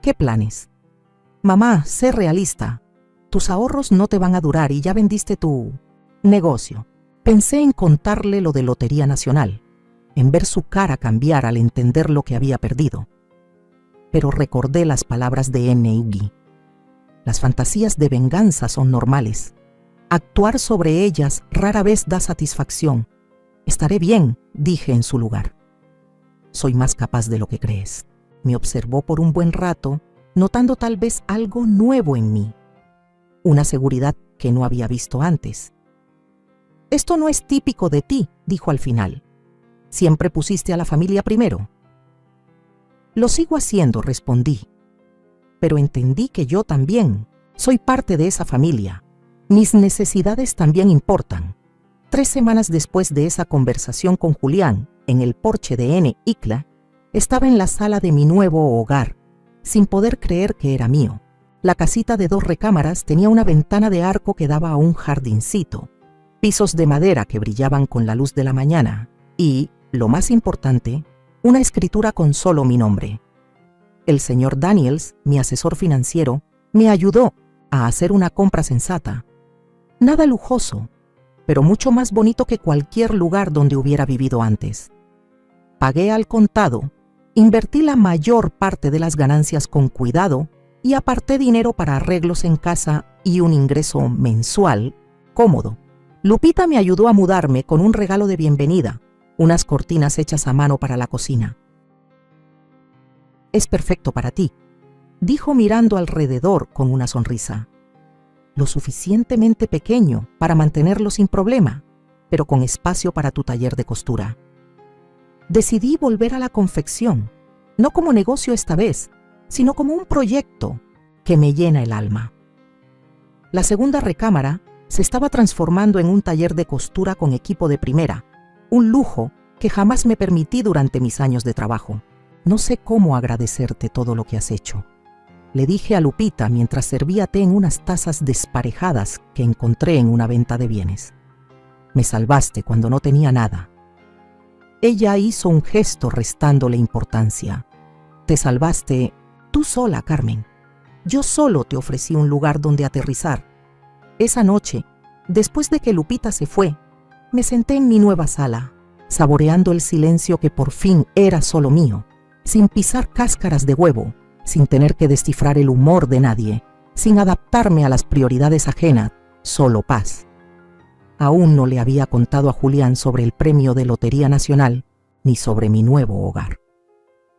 «¿Qué planes?» «Mamá, sé realista. Tus ahorros no te van a durar y ya vendiste tu negocio». Pensé en contarle lo de Lotería Nacional, en ver su cara cambiar al entender lo que había perdido. Pero recordé las palabras de NIKI. Las fantasías de venganza son normales. Actuar sobre ellas rara vez da satisfacción. «Estaré bien», dije en su lugar. «Soy más capaz de lo que crees». Me observó por un buen rato, notando tal vez algo nuevo en mí. Una seguridad que no había visto antes. «Esto no es típico de ti», dijo al final. «Siempre pusiste a la familia primero». «Lo sigo haciendo», respondí. «Pero entendí que yo también soy parte de esa familia. Mis necesidades también importan». 3 semanas después de esa conversación con Julián, en el porche de NIKI, estaba en la sala de mi nuevo hogar, sin poder creer que era mío. La casita de 2 recámaras tenía una ventana de arco que daba a un jardincito, pisos de madera que brillaban con la luz de la mañana y, lo más importante, una escritura con solo mi nombre. El señor Daniels, mi asesor financiero, me ayudó a hacer una compra sensata. Nada lujoso, pero mucho más bonito que cualquier lugar donde hubiera vivido antes. Pagué al contado, invertí la mayor parte de las ganancias con cuidado y aparté dinero para arreglos en casa y un ingreso mensual cómodo. Lupita me ayudó a mudarme con un regalo de bienvenida, unas cortinas hechas a mano para la cocina. «Es perfecto para ti», dijo mirando alrededor con una sonrisa. lo suficientemente pequeño para mantenerlo sin problema, pero con espacio para tu taller de costura. Decidí volver a la confección, no como negocio esta vez, sino como un proyecto que me llena el alma. La segunda recámara se estaba transformando en un taller de costura con equipo de primera, un lujo que jamás me permití durante mis años de trabajo. No sé cómo agradecerte todo lo que has hecho, le dije a Lupita mientras servía té en unas tazas desparejadas que encontré en una venta de bienes. Me salvaste cuando no tenía nada. Ella hizo un gesto restándole importancia. Te salvaste tú sola, Carmen. Yo solo te ofrecí un lugar donde aterrizar. Esa noche, después de que Lupita se fue, me senté en mi nueva sala, saboreando el silencio que por fin era solo mío, sin pisar cáscaras de huevo, sin tener que descifrar el humor de nadie, sin adaptarme a las prioridades ajenas, solo paz. Aún no le había contado a Julián sobre el premio de Lotería Nacional, ni sobre mi nuevo hogar.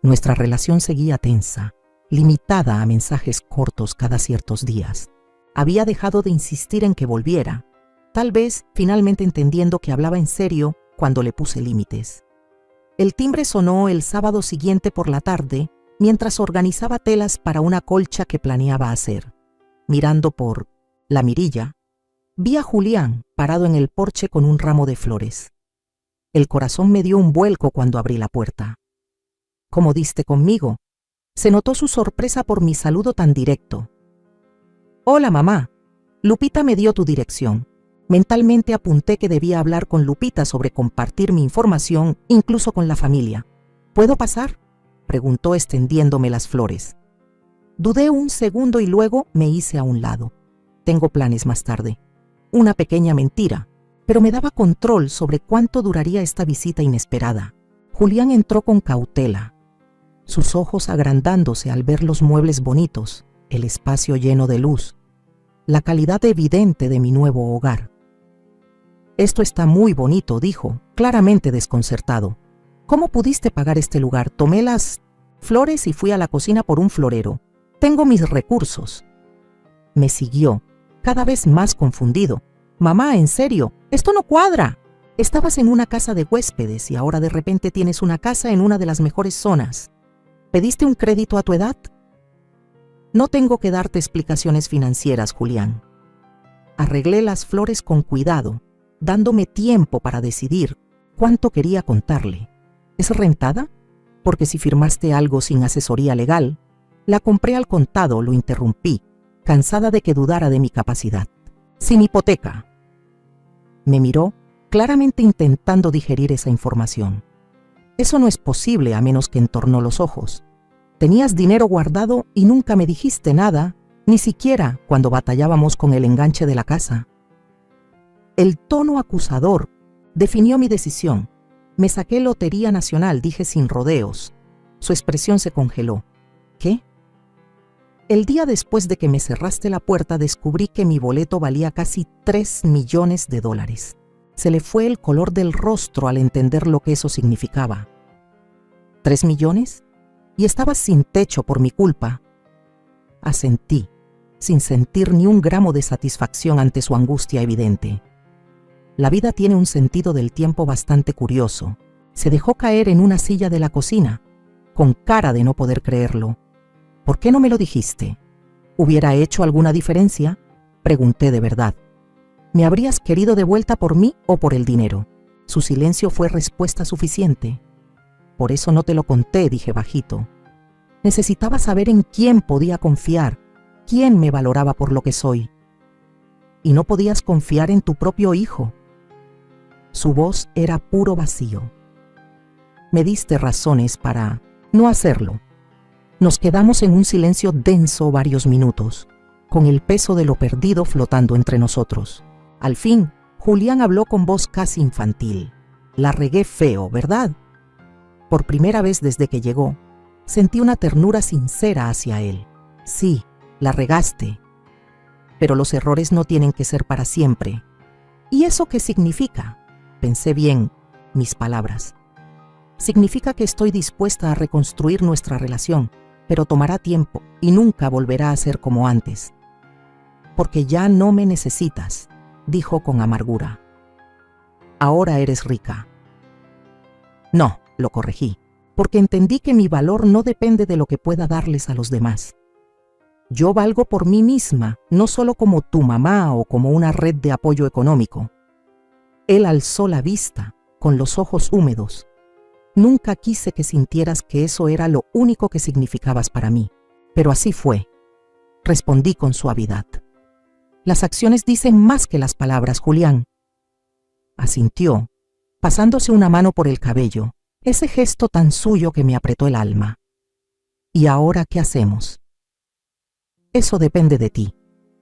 Nuestra relación seguía tensa, limitada a mensajes cortos cada ciertos días. Había dejado de insistir en que volviera, tal vez finalmente entendiendo que hablaba en serio cuando le puse límites. El timbre sonó el sábado siguiente por la tarde, mientras organizaba telas para una colcha que planeaba hacer. Mirando por la mirilla, vi a Julián parado en el porche con un ramo de flores. El corazón me dio un vuelco cuando abrí la puerta. ¿Cómo diste conmigo? Se notó su sorpresa por mi saludo tan directo. Hola, mamá. Lupita me dio tu dirección. Mentalmente apunté que debía hablar con Lupita sobre compartir mi información, incluso con la familia. ¿Puedo pasar?, preguntó extendiéndome las flores. Dudé un segundo y luego me hice a un lado. Tengo planes más tarde. Una pequeña mentira, pero me daba control sobre cuánto duraría esta visita inesperada. Julián entró con cautela, sus ojos agrandándose al ver los muebles bonitos, el espacio lleno de luz, la calidad evidente de mi nuevo hogar. Esto está muy bonito, dijo, claramente desconcertado. ¿Cómo pudiste pagar este lugar? Tomé las flores y fui a la cocina por un florero. Tengo mis recursos. Me siguió, cada vez más confundido. Mamá, en serio, esto no cuadra. Estabas en una casa de huéspedes y ahora de repente tienes una casa en una de las mejores zonas. ¿Pediste un crédito a tu edad? No tengo que darte explicaciones financieras, Julián. Arreglé las flores con cuidado, dándome tiempo para decidir cuánto quería contarle. ¿Es rentada? Porque si firmaste algo sin asesoría legal, la compré al contado, lo interrumpí, cansada de que dudara de mi capacidad. Sin hipoteca. Me miró, claramente intentando digerir esa información. Eso no es posible a menos que entornó los ojos. Tenías dinero guardado y nunca me dijiste nada, ni siquiera cuando batallábamos con el enganche de la casa. El tono acusador definió mi decisión. Me saqué Lotería Nacional, dije sin rodeos. Su expresión se congeló. ¿Qué? El día después de que me cerraste la puerta descubrí que mi boleto valía casi $3 millones. Se le fue el color del rostro al entender lo que eso significaba. ¿3 millones? Y estabas sin techo por mi culpa. Asentí, sin sentir ni un gramo de satisfacción ante su angustia evidente. La vida tiene un sentido del tiempo bastante curioso. Se dejó caer en una silla de la cocina, con cara de no poder creerlo. ¿Por qué no me lo dijiste? ¿Hubiera hecho alguna diferencia? Pregunté de verdad. ¿Me habrías querido de vuelta por mí o por el dinero? Su silencio fue respuesta suficiente. Por eso no te lo conté, dije bajito. Necesitaba saber en quién podía confiar, quién me valoraba por lo que soy. Y no podías confiar en tu propio hijo. Su voz era puro vacío. Me diste razones para no hacerlo. Nos quedamos en un silencio denso varios minutos, con el peso de lo perdido flotando entre nosotros. Al fin, Julián habló con voz casi infantil. La regué feo, ¿verdad? Por primera vez desde que llegó, sentí una ternura sincera hacia él. Sí, la regaste. Pero los errores no tienen que ser para siempre. ¿Y eso qué significa? Pensé bien mis palabras. Significa que estoy dispuesta a reconstruir nuestra relación, pero tomará tiempo y nunca volverá a ser como antes. porque ya no me necesitas, dijo con amargura. Ahora eres rica. No, lo corregí, porque entendí que mi valor no depende de lo que pueda darles a los demás. Yo valgo por mí misma, no solo como tu mamá o como una red de apoyo económico. Él alzó la vista, con los ojos húmedos. Nunca quise que sintieras que eso era lo único que significabas para mí, pero así fue. Respondí con suavidad. Las acciones dicen más que las palabras, Julián. Asintió, pasándose una mano por el cabello, ese gesto tan suyo que me apretó el alma. ¿Y ahora qué hacemos? Eso depende de ti,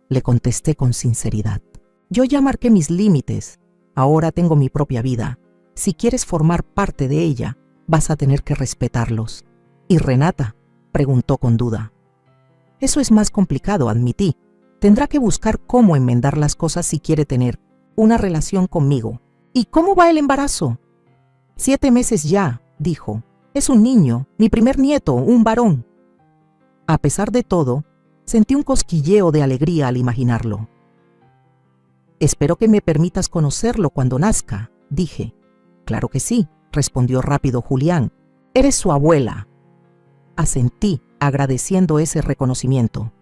le contesté con sinceridad. Yo ya marqué mis límites, ahora tengo mi propia vida. Si quieres formar parte de ella, vas a tener que respetarlos. ¿Y Renata?, preguntó con duda. Eso es más complicado, admití. Tendrá que buscar cómo enmendar las cosas si quiere tener una relación conmigo. ¿Y cómo va el embarazo? 7 meses ya, dijo. Es un niño, mi primer nieto, un varón. A pesar de todo, sentí un cosquilleo de alegría al imaginarlo. Espero que me permitas conocerlo cuando nazca, dije. Claro que sí, respondió rápido Julián. Eres su abuela. Asentí, agradeciendo ese reconocimiento.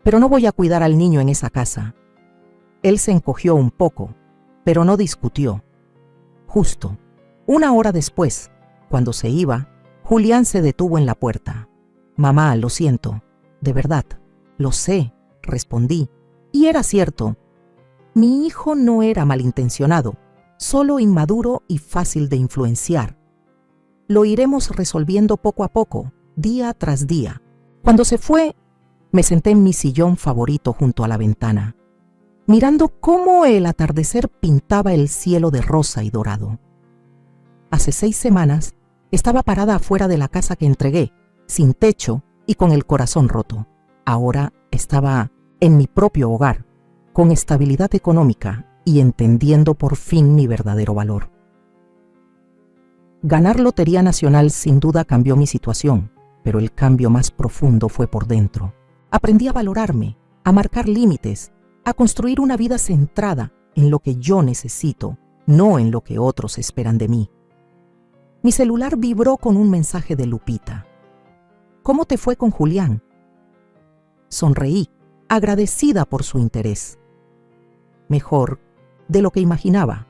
Pero no voy a cuidar al niño en esa casa. Él se encogió un poco, pero no discutió. Justo, 1 hora después, cuando se iba, Julián se detuvo en la puerta. Mamá, lo siento, de verdad, lo sé, respondí. Y era cierto. Mi hijo no era malintencionado, solo inmaduro y fácil de influenciar. Lo iremos resolviendo poco a poco, día tras día. Cuando se fue, me senté en mi sillón favorito junto a la ventana, mirando cómo el atardecer pintaba el cielo de rosa y dorado. Hace 6 semanas estaba parada afuera de la casa que entregué, sin techo y con el corazón roto. Ahora estaba en mi propio hogar, con estabilidad económica y entendiendo por fin mi verdadero valor. Ganar Lotería Nacional sin duda cambió mi situación, pero el cambio más profundo fue por dentro. Aprendí a valorarme, a marcar límites, a construir una vida centrada en lo que yo necesito, no en lo que otros esperan de mí. Mi celular vibró con un mensaje de Lupita. ¿Cómo te fue con Julián? Sonreí, agradecida por su interés. Mejor de lo que imaginaba.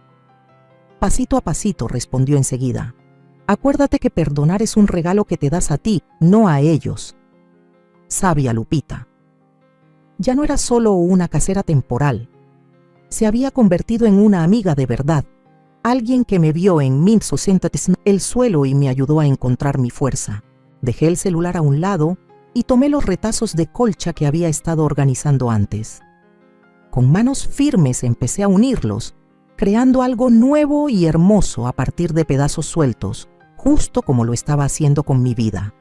Pasito a pasito, respondió enseguida. Acuérdate que perdonar es un regalo que te das a ti, no a ellos. Sabia Lupita. Ya no era solo una casera temporal. Se había convertido en una amiga de verdad, alguien que me vio en 1060 el suelo y me ayudó a encontrar mi fuerza. Dejé el celular a un lado y tomé los retazos de colcha que había estado organizando antes. Con manos firmes empecé a unirlos, creando algo nuevo y hermoso a partir de pedazos sueltos, justo como lo estaba haciendo con mi vida.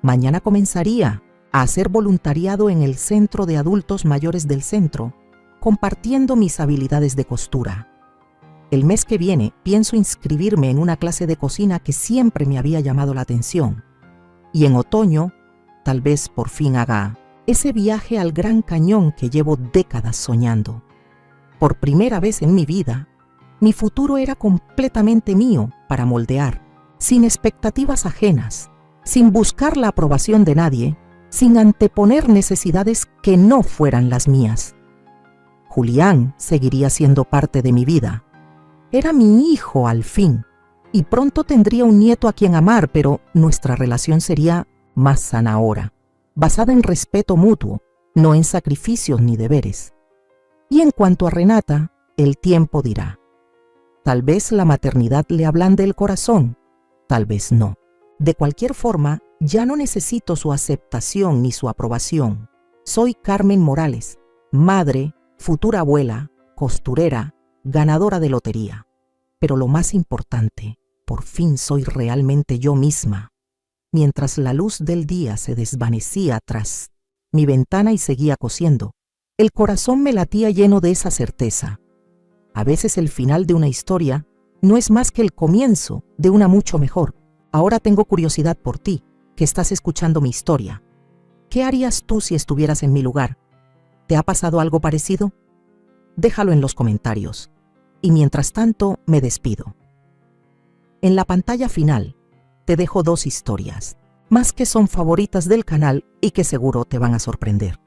Mañana comenzaría a hacer voluntariado en el Centro de Adultos Mayores del centro, compartiendo mis habilidades de costura. El mes que viene pienso inscribirme en una clase de cocina que siempre me había llamado la atención. Y en otoño, tal vez por fin haga ese viaje al Gran Cañón que llevo décadas soñando. Por primera vez en mi vida, mi futuro era completamente mío para moldear, sin expectativas ajenas, sin buscar la aprobación de nadie, sin anteponer necesidades que no fueran las mías. Julián seguiría siendo parte de mi vida. Era mi hijo al fin, y pronto tendría un nieto a quien amar, pero nuestra relación sería más sana ahora, basada en respeto mutuo, no en sacrificios ni deberes. Y en cuanto a Renata, el tiempo dirá. Tal vez la maternidad le ablande el corazón, tal vez no. De cualquier forma, ya no necesito su aceptación ni su aprobación. Soy Carmen Morales, madre, futura abuela, costurera, ganadora de lotería. Pero lo más importante, por fin soy realmente yo misma. Mientras la luz del día se desvanecía tras mi ventana y seguía cosiendo, el corazón me latía lleno de esa certeza. A veces el final de una historia no es más que el comienzo de una mucho mejor. Ahora tengo curiosidad por ti, que estás escuchando mi historia. ¿Qué harías tú si estuvieras en mi lugar? ¿Te ha pasado algo parecido? Déjalo en los comentarios. Y mientras tanto, me despido. En la pantalla final, te dejo 2 historias, más que son favoritas del canal y que seguro te van a sorprender.